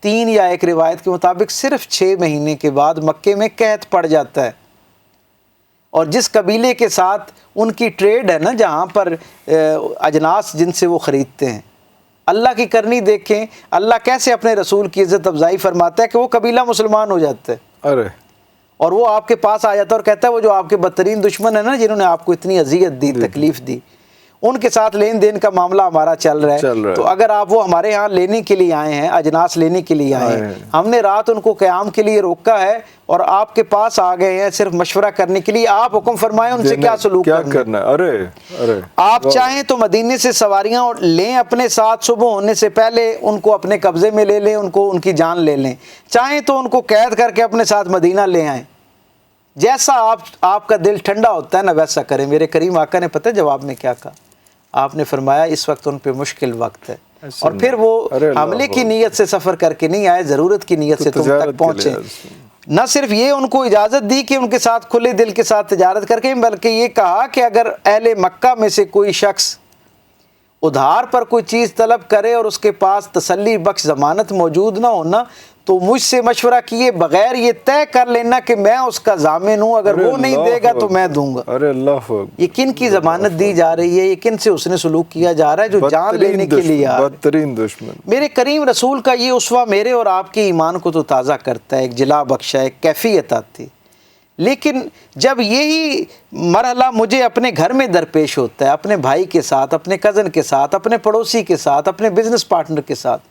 3 یا ایک روایت کے مطابق صرف 6 مہینے کے بعد مکے میں قحط پڑ جاتا ہے. اور جس قبیلے کے ساتھ ان کی ٹریڈ ہے نا، جہاں پر اجناس جن سے وہ خریدتے ہیں، اللہ کی کرنی دیکھیں، اللہ کیسے اپنے رسول کی عزت افزائی فرماتا ہے کہ وہ قبیلہ مسلمان ہو جاتا ہے. ارے اور وہ آپ کے پاس آ جاتا ہے اور کہتا ہے وہ جو آپ کے بدترین دشمن ہیں نا، جنہوں نے آپ کو اتنی اذیت دی، تکلیف دی، ان کے ساتھ لین دین کا معاملہ ہمارا چل رہا ہے. تو اگر آپ وہ ہمارے ہاں لینے کے لیے آئے ہیں، اجناس لینے کے لیے آئے ہیں، ہم نے رات ان کو قیام کے لیے روکا ہے اور آپ کے پاس آ گئے ہیں صرف مشورہ کرنے کے لیے، آپ حکم فرمائیں ان سے کیا سلوک کرنا ہے. ارے آپ چاہیں تو مدینے سے سواریاں لیں اپنے ساتھ، صبح ہونے سے پہلے ان کو اپنے قبضے میں لے لیں، ان کی جان لے لیں. چاہیں تو ان کو قید کر کے اپنے ساتھ مدینہ لے آئیں. جیسا آپ کا دل ٹھنڈا ہوتا ہے نا ویسا کریں. میرے کریم آقا نے پتہ جواب میں کیا کہا؟ آپ نے فرمایا اس وقت ان پہ مشکل وقت ہے. اور پھر وہ حملے کی نیت سے سفر کر کے نہیں آئے، ضرورت کی نیت سے تم تک پہنچے. نہ صرف یہ ان کو اجازت دی کہ ان کے ساتھ کھلے دل کے ساتھ تجارت کر کے، بلکہ یہ کہا کہ اگر اہل مکہ میں سے کوئی شخص ادھار پر کوئی چیز طلب کرے اور اس کے پاس تسلی بخش ضمانت موجود نہ ہونا، تو مجھ سے مشورہ کیے بغیر یہ طے کر لینا کہ میں اس کا ضامن ہوں، اگر وہ نہیں دے گا تو میں دوں گا. ارے اللہ یہ کن کی ضمانت دی جا رہی ہے؟ یہ کن سے اس نے سلوک کیا جا رہا ہے جو جان لینے کے لیے بدترین دشمن. میرے کریم رسول کا یہ اسوہ میرے اور آپ کے ایمان کو تو تازہ کرتا ہے، ایک جلا بخشا، ایک کیفیت آتی. لیکن جب یہی مرحلہ مجھے اپنے گھر میں درپیش ہوتا ہے، اپنے بھائی کے ساتھ، اپنے کزن کے ساتھ، اپنے پڑوسی کے ساتھ، اپنے بزنس پارٹنر کے ساتھ،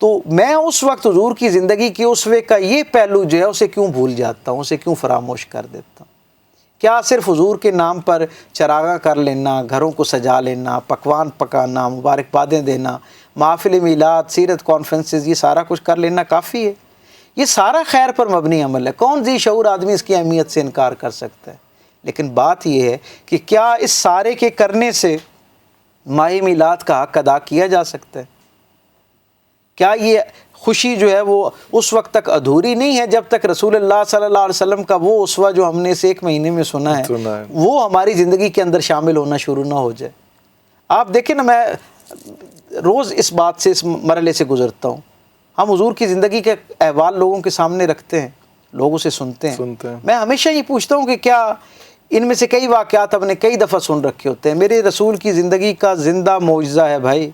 تو میں اس وقت حضور کی زندگی کے اسوے کا یہ پہلو جو ہے اسے کیوں بھول جاتا ہوں، اسے کیوں فراموش کر دیتا ہوں؟ کیا صرف حضور کے نام پر چراغاں کر لینا، گھروں کو سجا لینا، پکوان پکانا، مبارکبادیں دینا، محافل میلاد، سیرت کانفرنسز، یہ سارا کچھ کر لینا کافی ہے؟ یہ سارا خیر پر مبنی عمل ہے. کون ذی شعور آدمی اس کی اہمیت سے انکار کر سکتا ہے؟ لیکن بات یہ ہے کہ کیا اس سارے کے کرنے سے ماہ میلاد کا حق ادا کیا جا سکتا ہے؟ کیا یہ خوشی جو ہے وہ اس وقت تک ادھوری نہیں ہے جب تک رسول اللہ صلی اللہ علیہ وسلم کا وہ اسوہ جو ہم نے اس 1 مہینے میں سنا ہے وہ ہماری زندگی کے اندر شامل ہونا شروع نہ ہو جائے؟ آپ دیکھیں نا، میں روز اس بات سے، اس مرحلے سے گزرتا ہوں. ہم حضور کی زندگی کے احوال لوگوں کے سامنے رکھتے ہیں، لوگ اسے سنتے ہیں. میں ہمیشہ یہ پوچھتا ہوں کہ کیا ان میں سے کئی واقعات ہم نے کئی دفعہ سن رکھے ہوتے ہیں. میرے رسول کی زندگی کا زندہ معجزہ ہے بھائی.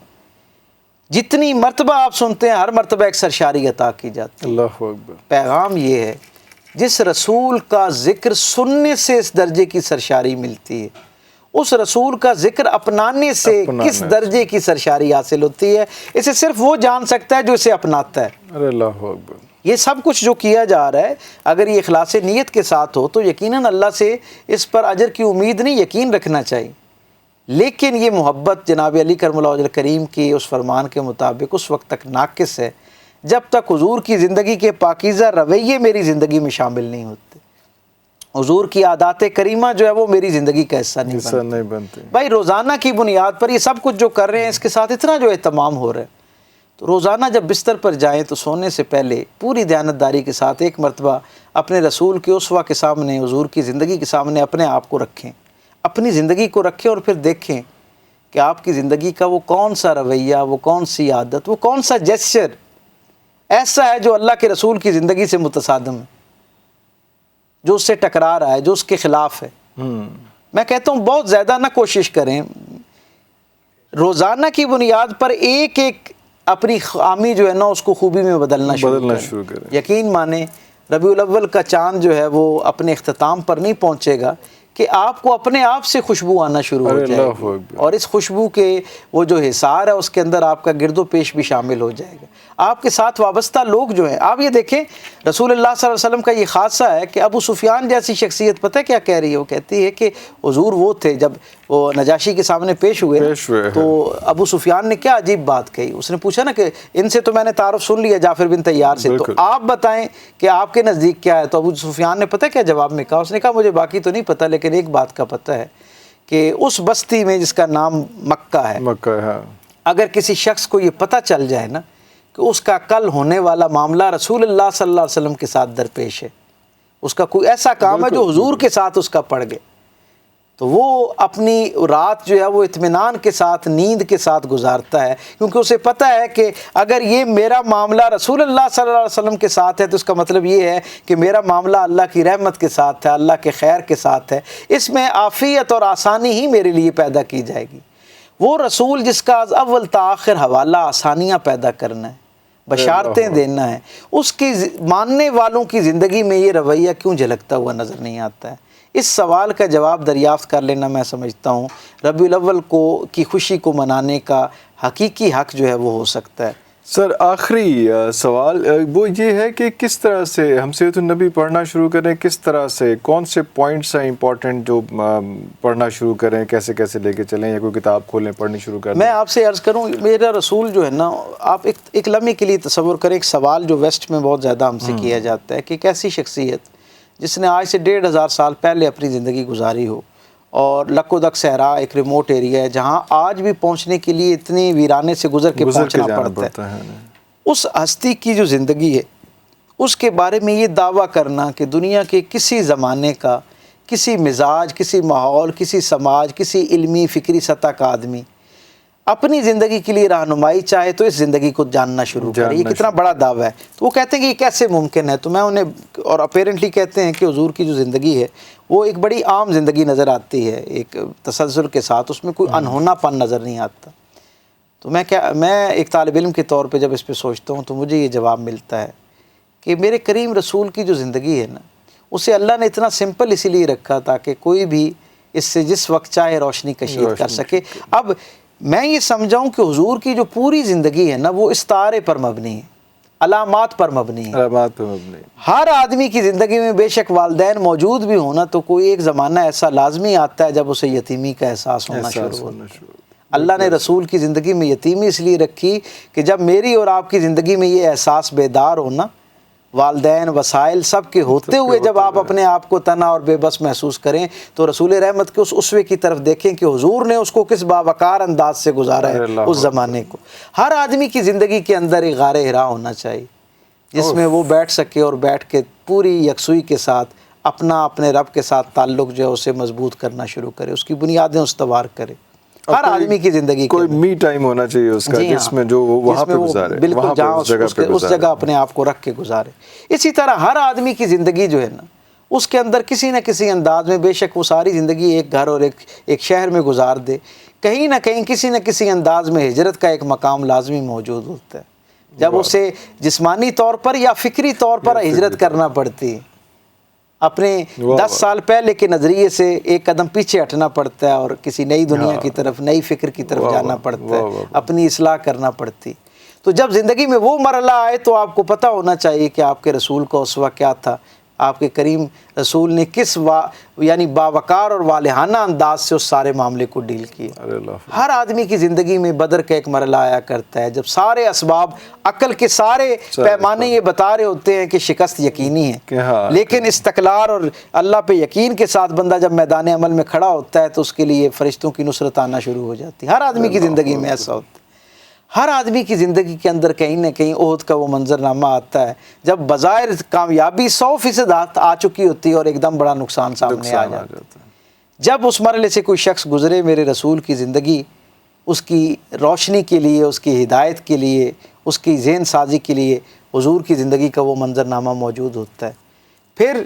جتنی مرتبہ آپ سنتے ہیں ہر مرتبہ ایک سرشاری عطا کی جاتی ہے. اللہ اکبر. پیغام یہ ہے، جس رسول کا ذکر سننے سے اس درجے کی سرشاری ملتی ہے، اس رسول کا ذکر اپنانے سے کس درجے کی سرشاری حاصل ہوتی ہے، اسے صرف وہ جان سکتا ہے جو اسے اپناتا ہے. ارے اللہ اکبر. یہ سب کچھ جو کیا جا رہا ہے اگر یہ اخلاص نیت کے ساتھ ہو تو یقیناً اللہ سے اس پر اجر کی امید نہیں، یقین رکھنا چاہیے. لیکن یہ محبت جناب علی کرم اللہ وجہ کریم کی اس فرمان کے مطابق اس وقت تک ناقص ہے جب تک حضور کی زندگی کے پاکیزہ رویے میری زندگی میں شامل نہیں ہوتے، حضور کی عادات کریمہ جو ہے وہ میری زندگی کا حصہ نہیں بنتے. بھائی روزانہ کی بنیاد پر یہ سب کچھ جو کر رہے ہیں اس کے ساتھ اتنا جو اہتمام ہو رہا ہے، تو روزانہ جب بستر پر جائیں تو سونے سے پہلے پوری دیانتداری کے ساتھ ایک مرتبہ اپنے رسول کے اسوہ کے سامنے، حضور کی زندگی کے سامنے اپنے آپ کو رکھیں، اپنی زندگی کو رکھیں اور پھر دیکھیں کہ آپ کی زندگی کا وہ کون سا رویہ، وہ کون سی عادت، وہ کون سا جیسچر ایسا ہے جو اللہ کے رسول کی زندگی سے متصادم ہے، جو اس سے ٹکرا رہا ہے، جو اس کے خلاف ہے. میں کہتا ہوں بہت زیادہ نہ کوشش کریں، روزانہ کی بنیاد پر ایک ایک اپنی خامی جو ہے نا اس کو خوبی میں بدلنا شروع کریں. یقین مانیں ربیع الاول کا چاند جو ہے وہ اپنے اختتام پر نہیں پہنچے گا کہ آپ کو اپنے آپ سے خوشبو آنا شروع ہو جائے گی، اور اس خوشبو کے وہ جو حصار ہے اس کے اندر آپ کا گرد و پیش بھی شامل ہو جائے گا. آپ کے ساتھ وابستہ لوگ جو ہیں، آپ یہ دیکھیں رسول اللہ صلی اللہ علیہ وسلم کا یہ خاصہ ہے کہ ابو سفیان جیسی شخصیت پتہ کیا کہہ رہی ہے؟ وہ کہتی ہے کہ حضور وہ تھے جب وہ نجاشی کے سامنے پیش ہوئے تو ابو سفیان نے کیا عجیب بات کہی. اس نے پوچھا نا کہ ان سے تو میں نے تعارف سن لیا جعفر بن طیار سے، تو آپ بتائیں کہ آپ کے نزدیک کیا ہے؟ تو ابو سفیان نے پتہ کیا جواب میں کہا؟ اس نے کہا مجھے باقی تو نہیں پتہ، لیکن ایک بات کا پتہ ہے کہ اس بستی میں جس کا نام مکہ ہے، اگر کسی شخص کو یہ پتہ چل جائے نا کہ اس کا کل ہونے والا معاملہ رسول اللہ صلی اللہ علیہ وسلم کے ساتھ درپیش ہے، اس کا کوئی ایسا کام ہے جو حضور کے ساتھ اس کا پڑ گئے، تو وہ اپنی رات جو ہے وہ اطمینان کے ساتھ، نیند کے ساتھ گزارتا ہے، کیونکہ اسے پتہ ہے کہ اگر یہ میرا معاملہ رسول اللہ صلی اللہ علیہ وسلم کے ساتھ ہے تو اس کا مطلب یہ ہے کہ میرا معاملہ اللہ کی رحمت کے ساتھ ہے، اللہ کے خیر کے ساتھ ہے، اس میں عافیت اور آسانی ہی میرے لیے پیدا کی جائے گی۔ وہ رسول جس کا از اول تا آخر حوالہ آسانیاں پیدا کرنا ہے، بشارتیں دینا ہے، اس کی ماننے والوں کی زندگی میں یہ رویہ کیوں جھلکتا ہوا نظر نہیں آتا ہے؟ اس سوال کا جواب دریافت کر لینا میں سمجھتا ہوں ربیع الاول کی خوشی کو منانے کا حقیقی حق جو ہے وہ ہو سکتا ہے۔ سر آخری سوال وہ یہ ہے کہ کس طرح سے ہم سیرۃ النبی پڑھنا شروع کریں، کس طرح سے، کون سے پوائنٹس ہیں امپورٹنٹ جو پڑھنا شروع کریں، کیسے کیسے لے کے چلیں، یا کوئی کتاب کھولیں پڑھنی شروع کریں؟ میں آپ سے عرض کروں، میرا رسول جو ہے نا، آپ ایک لمحے کے لیے تصور کریں، ایک سوال جو ویسٹ میں بہت زیادہ ہم سے کیا جاتا ہے کہ ایک ایسی شخصیت جس نے آج سے 1500 سال پہلے اپنی زندگی گزاری ہو، اور لک و دک صحرا ایک ریموٹ ایریا ہے جہاں آج بھی پہنچنے کے لیے اتنی ویرانے سے گزر کے پہنچنا پڑتا ہے، اس ہستی کی جو زندگی ہے اس کے بارے میں یہ دعویٰ کرنا کہ دنیا کے کسی زمانے کا، کسی مزاج، کسی ماحول، کسی سماج، کسی علمی فکری سطح کا آدمی اپنی زندگی کے لیے رہنمائی چاہے تو اس زندگی کو جاننا شروع کرے، یہ کتنا بڑا دعویٰ ہے۔ تو وہ کہتے ہیں کہ یہ کیسے ممکن ہے؟ تو میں انہیں، اور اپیرنٹلی کہتے ہیں کہ حضور کی جو زندگی ہے وہ ایک بڑی عام زندگی نظر آتی ہے، ایک تسلسل کے ساتھ، اس میں کوئی انہونا پن نظر نہیں آتا۔ تو میں ایک طالب علم کے طور پہ جب اس پہ سوچتا ہوں تو مجھے یہ جواب ملتا ہے کہ میرے کریم رسول کی جو زندگی ہے نا، اسے اللہ نے اتنا سمپل اسی لیے رکھا تاکہ کوئی بھی اس سے جس وقت چاہے روشنی کشید کر سکے۔ اب میں یہ سمجھاؤں کہ حضور کی جو پوری زندگی ہے نا وہ استعارے پر مبنی ہے، علامات پر مبنی ہے، علامات پر مبنی۔ ہر آدمی کی زندگی میں بے شک والدین موجود بھی ہونا تو کوئی ایک زمانہ ایسا لازمی آتا ہے جب اسے یتیمی کا احساس ہونا شروع ہوتا ہے۔ اللہ نے رسول کی زندگی میں یتیمی اس لیے رکھی کہ جب میری اور آپ کی زندگی میں یہ احساس بیدار ہونا، والدین، وسائل سب کے ہوتے ہوئے جب آپ اپنے آپ کو تنہا اور بے بس محسوس کریں تو رسول رحمت کے اس اسوے کی طرف دیکھیں کہ حضور نے اس کو کس باوقار انداز سے گزارا ہے اس زمانے کو۔ ہر آدمی کی زندگی کے اندر ایک غار حرا ہونا چاہیے جس میں وہ بیٹھ سکے اور بیٹھ کے پوری یکسوئی کے ساتھ اپنے رب کے ساتھ تعلق جو ہے اسے مضبوط کرنا شروع کرے، اس کی بنیادیں استوار کرے۔ ہر آدمی کی زندگی کوئی می ٹائم ہونا چاہیے اس کا جس میں جو وہاں پہ گزارے، بالکل جہاں اس جگہ اپنے آپ کو رکھ کے گزارے۔ اسی طرح ہر آدمی کی زندگی جو ہے نا اس کے اندر کسی نہ کسی انداز میں، بے شک وہ ساری زندگی ایک گھر اور ایک شہر میں گزار دے، کہیں نہ کہیں کسی نہ کسی انداز میں ہجرت کا ایک مقام لازمی موجود ہوتا ہے جب اسے جسمانی طور پر یا فکری طور پر ہجرت کرنا پڑتی ہے، اپنے 10 سال پہلے کے نظریے سے ایک قدم پیچھے ہٹنا پڑتا ہے اور کسی نئی دنیا کی طرف، نئی فکر کی طرف جانا پڑتا ہے، اپنی اصلاح کرنا پڑتی۔ تو جب زندگی میں وہ مرحلہ آئے تو آپ کو پتہ ہونا چاہیے کہ آپ کے رسول کا اسوہ کیا تھا، آپ کے کریم رسول نے کس یعنی باوقار اور والہانہ انداز سے اس سارے معاملے کو ڈیل کیا۔ ہر آدمی کی زندگی میں بدر کا ایک مرحلہ آیا کرتا ہے جب سارے اسباب، عقل کے سارے پیمانے یہ بتا رہے ہوتے ہیں کہ شکست یقینی ہے، لیکن استقلال اور اللہ پہ یقین کے ساتھ بندہ جب میدان عمل میں کھڑا ہوتا ہے تو اس کے لیے فرشتوں کی نصرت آنا شروع ہو جاتی ہے۔ ہر آدمی کی زندگی میں ایسا ہوتا ہے۔ ہر آدمی کی زندگی کے اندر کہیں نہ کہیں احد کا وہ منظرنامہ آتا ہے جب بظاہر کامیابی 100% آ چکی ہوتی ہے اور ایک دم بڑا نقصان سامنے آ جاتا ہے۔ جب اس مرحلے سے کوئی شخص گزرے، میرے رسول کی زندگی اس کی روشنی کے لیے، اس کی ہدایت کے لیے، اس کی ذہن سازی کے لیے حضور کی زندگی کا وہ منظرنامہ موجود ہوتا ہے۔ پھر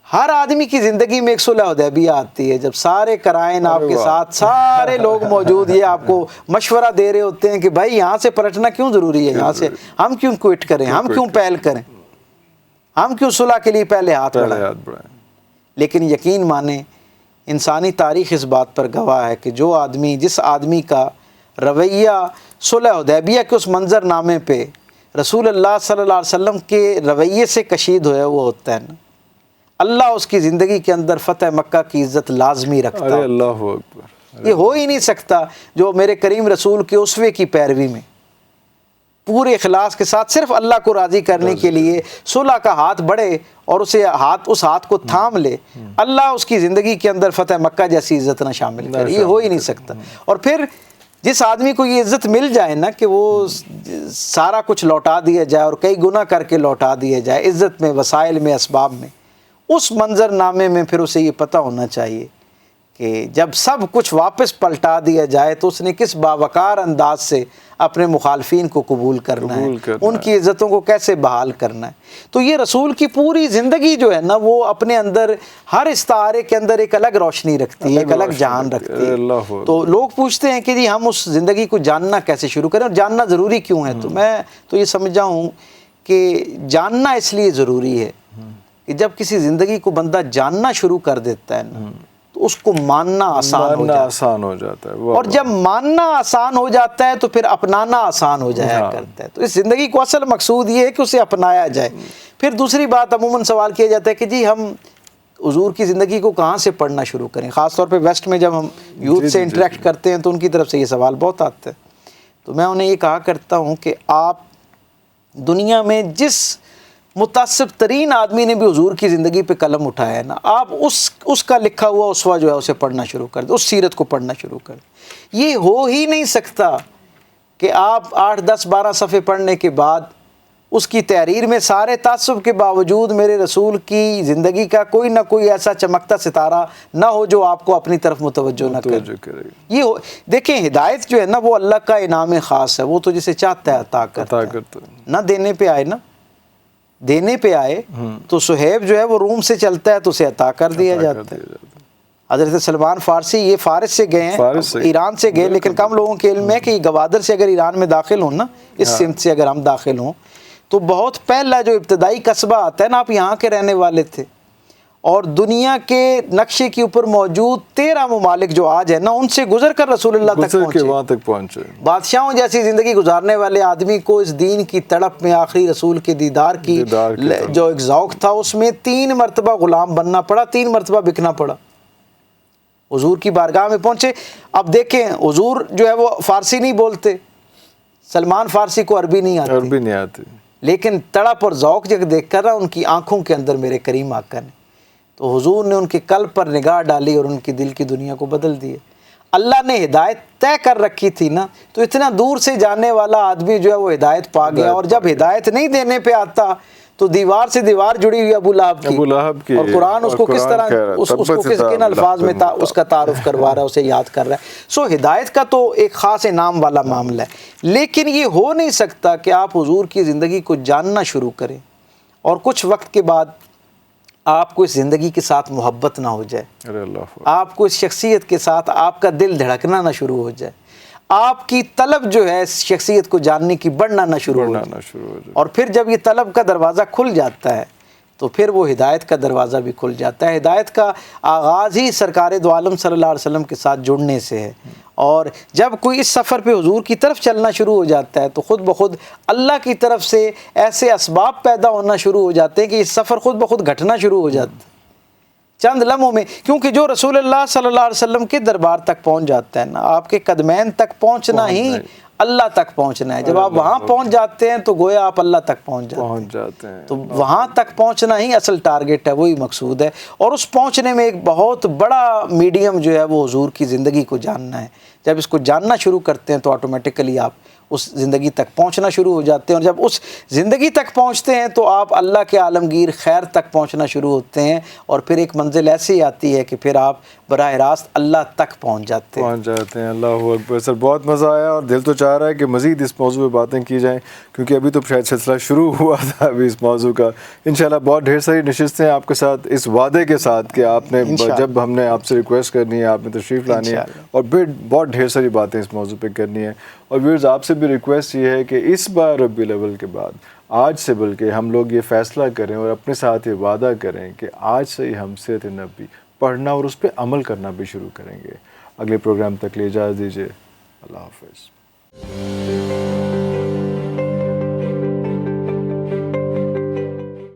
ہر آدمی کی زندگی میں ایک صلح حدیبیہ آتی ہے جب سارے قرائن آپ کے ساتھ، سارے لوگ موجود، یہ آپ کو مشورہ دے رہے ہوتے ہیں کہ بھائی یہاں سے پلٹنا کیوں ضروری ہے، یہاں سے ہم کیوں کوئٹ کریں، ہم کیوں پہل کریں، ہم کیوں صلح کے لیے پہلے ہاتھ بڑھائیں۔ لیکن یقین مانیں انسانی تاریخ اس بات پر گواہ ہے کہ جس آدمی کا رویہ صلح حدیبیہ کے اس منظر نامے پہ رسول اللہ صلی اللہ علیہ وسلم کے رویے سے کشید ہوا وہ ہوتا ہے نا، اللہ اس کی زندگی کے اندر فتح مکہ کی عزت لازمی رکھتا ہے۔ اللہ اکبر، یہ ہو ہی نہیں سکتا جو میرے کریم رسول کے اسوے کی پیروی میں پورے اخلاص کے ساتھ صرف اللہ کو راضی کرنے کے لیے صلح کا ہاتھ بڑھے اور اس ہاتھ کو تھام لے، اللہ اس کی زندگی کے اندر فتح مکہ جیسی عزت نہ شامل کرے، یہ ہو ہی نہیں سکتا۔ اور پھر جس آدمی کو یہ عزت مل جائے نا کہ وہ سارا کچھ لوٹا دیا جائے اور کئی گنا کر کے لوٹا دیا جائے، عزت میں، وسائل میں، اسباب میں، اس منظر نامے میں پھر اسے یہ پتہ ہونا چاہیے کہ جب سب کچھ واپس پلٹا دیا جائے تو اس نے کس باوقار انداز سے اپنے مخالفین کو قبول کرنا ہے، ان کی عزتوں کو کیسے بحال کرنا ہے۔ تو یہ رسول کی پوری زندگی جو ہے نا وہ اپنے اندر ہر استعارے کے اندر ایک الگ روشنی رکھتی ہے، ایک الگ جہان رکھتی ہے۔ تو لوگ پوچھتے ہیں کہ جی ہم اس زندگی کو جاننا کیسے شروع کریں اور جاننا ضروری کیوں ہے؟ تو میں تو یہ سمجھا ہوں کہ جاننا اس لیے ضروری ہے کہ جب کسی زندگی کو بندہ جاننا شروع کر دیتا ہے نا تو اس کو ماننا آسان ہو جاتا ہے، اور جب ماننا آسان ہو جاتا ہے تو پھر اپنانا آسان ہو جایا کرتا ہے۔ تو اس زندگی کو اصل مقصود یہ ہے کہ اسے اپنایا جائے۔ پھر دوسری بات عموماً سوال کیا جاتا ہے کہ جی ہم حضور کی زندگی کو کہاں سے پڑھنا شروع کریں؟ خاص طور پہ ویسٹ میں جب ہم یوتھ سے انٹریکٹ کرتے ہیں تو ان کی طرف سے یہ سوال بہت آتا ہے۔ تو میں انہیں یہ کہا کرتا ہوں کہ آپ دنیا میں جس متعصب ترین آدمی نے بھی حضور کی زندگی پہ قلم اٹھایا ہے نا، آپ اس کا لکھا ہوا اسوہ جو ہے اسے پڑھنا شروع کر دیں، اس سیرت کو پڑھنا شروع کر دیں۔ یہ ہو ہی نہیں سکتا کہ آپ 8، 10، 12 صفحے پڑھنے کے بعد اس کی تحریر میں سارے تعصب کے باوجود میرے رسول کی زندگی کا کوئی نہ کوئی ایسا چمکتا ستارہ نہ ہو جو آپ کو اپنی طرف متوجہ نہ کرے۔ یہ دیکھیں ہدایت جو ہے نا وہ اللہ کا انعام خاص ہے، وہ تو جسے چاہتا ہے عطا کرتا ہے۔ نہ دینے پہ آئے نا، دینے پہ آئے تو صہیب جو ہے وہ روم سے چلتا ہے تو اسے عطا کر دیا جاتا ہے۔ حضرت سلمان فارسی یہ فارس سے گئے ہیں، ایران سے گئے، لیکن کم لوگوں کے علم ہے کہ یہ گوادر سے اگر ایران میں داخل ہوں نا، اس سمت سے اگر ہم داخل ہوں تو بہت پہلا جو ابتدائی قصبہ آتا ہے نا، آپ یہاں کے رہنے والے تھے، اور دنیا کے نقشے کے اوپر موجود 13 ممالک جو آج ہیں نا ان سے گزر کر رسول اللہ تک پہنچے۔ بادشاہوں جیسی زندگی گزارنے والے آدمی کو اس دین کی تڑپ میں آخری رسول کے دیدار کی جو ایک ذوق تھا اس میں 3 مرتبہ غلام بننا پڑا، 3 مرتبہ بکنا پڑا، حضور کی بارگاہ میں پہنچے۔ اب دیکھیں حضور جو ہے وہ فارسی نہیں بولتے، سلمان فارسی کو عربی نہیں آتی، لیکن تڑپ اور ذوق جب دیکھ کر ان کی آنکھوں کے اندر میرے کریم آقا نے، تو حضور نے ان کے قلب پر نگاہ ڈالی اور ان کی دل کی دنیا کو بدل دیے۔ اللہ نے ہدایت طے کر رکھی تھی نا، تو اتنا دور سے جانے والا آدمی جو ہے وہ ہدایت پا گیا، اور جب ہدایت نہیں دینے پہ آتا تو دیوار سے دیوار جڑی ہوئی ابو لہب کی، اور قرآن اس کو کس طرح اس کو کن الفاظ میں اس کا تعارف کروا رہا ہے، اسے یاد کر رہا ہے۔ سو ہدایت کا تو ایک خاص انعام والا معاملہ ہے، لیکن یہ ہو نہیں سکتا کہ آپ حضور کی زندگی کو جاننا شروع کریں اور کچھ وقت کے بعد آپ کو اس زندگی کے ساتھ محبت نہ ہو جائے، آپ کو اس شخصیت کے ساتھ آپ کا دل دھڑکنا نہ شروع ہو جائے، آپ کی طلب جو ہے اس شخصیت کو جاننے کی بڑھنا نہ شروع ہو جائے، اور پھر جب یہ طلب کا دروازہ کھل جاتا ہے تو پھر وہ ہدایت کا دروازہ بھی کھل جاتا ہے۔ ہدایت کا آغاز ہی سرکار دو عالم صلی اللہ علیہ وسلم کے ساتھ جڑنے سے ہے، اور جب کوئی اس سفر پہ حضور کی طرف چلنا شروع ہو جاتا ہے تو خود بخود اللہ کی طرف سے ایسے اسباب پیدا ہونا شروع ہو جاتے ہیں کہ اس سفر خود بخود گھٹنا شروع ہو جاتا ہے چند لمحوں میں، کیونکہ جو رسول اللہ صلی اللہ علیہ وسلم کے دربار تک پہنچ جاتا ہے نا، آپ کے قدمین تک پہنچنا ہی اللہ تک پہنچنا ہے۔ جب آپ وہاں پہنچ جاتے ہیں تو گویا آپ اللہ تک پہنچ جاتے ہیں، تو وہاں تک پہنچنا ہی اصل ٹارگٹ ہے، وہی مقصود ہے، اور اس پہنچنے میں ایک بہت بڑا میڈیم جو ہے وہ حضور کی زندگی کو جاننا ہے۔ جب اس کو جاننا شروع کرتے ہیں تو آٹومیٹیکلی آپ اس زندگی تک پہنچنا شروع ہو جاتے ہیں، اور جب اس زندگی تک پہنچتے ہیں تو آپ اللہ کے عالمگیر خیر تک پہنچنا شروع ہوتے ہیں، اور پھر ایک منزل ایسی آتی ہے کہ پھر آپ براہ راست اللہ تک پہنچ جاتے ہیں۔ اللہ اکبر سر، بہت مزہ آیا، اور دل تو چاہ رہا ہے کہ مزید اس موضوع پہ باتیں کی جائیں، کیونکہ ابھی تو شاید سلسلہ شروع ہوا تھا ابھی اس موضوع کا۔ انشاءاللہ بہت ڈھیر ساری نشستیں آپ کے ساتھ، اس وعدے کے ساتھ کہ آپ نے جب ہم نے آپ سے ریکویسٹ کرنی ہے آپ نے تشریف لانی ہے، اور پھر بہت ڈھیر ساری باتیں اس موضوع پہ کرنی ہے۔ اور ویورز آپ سے بھی ریکویسٹ یہ ہے کہ اس بار ربیع الاول کے بعد آج سے بلکہ ہم لوگ یہ فیصلہ کریں اور اپنے ساتھ یہ وعدہ کریں کہ آج سے ہی ہم سیرت نبی پڑھنا اور اس پہ عمل کرنا بھی شروع کریں گے۔ اگلے پروگرام تک لیے اجازت دیجیے، اللہ حافظ۔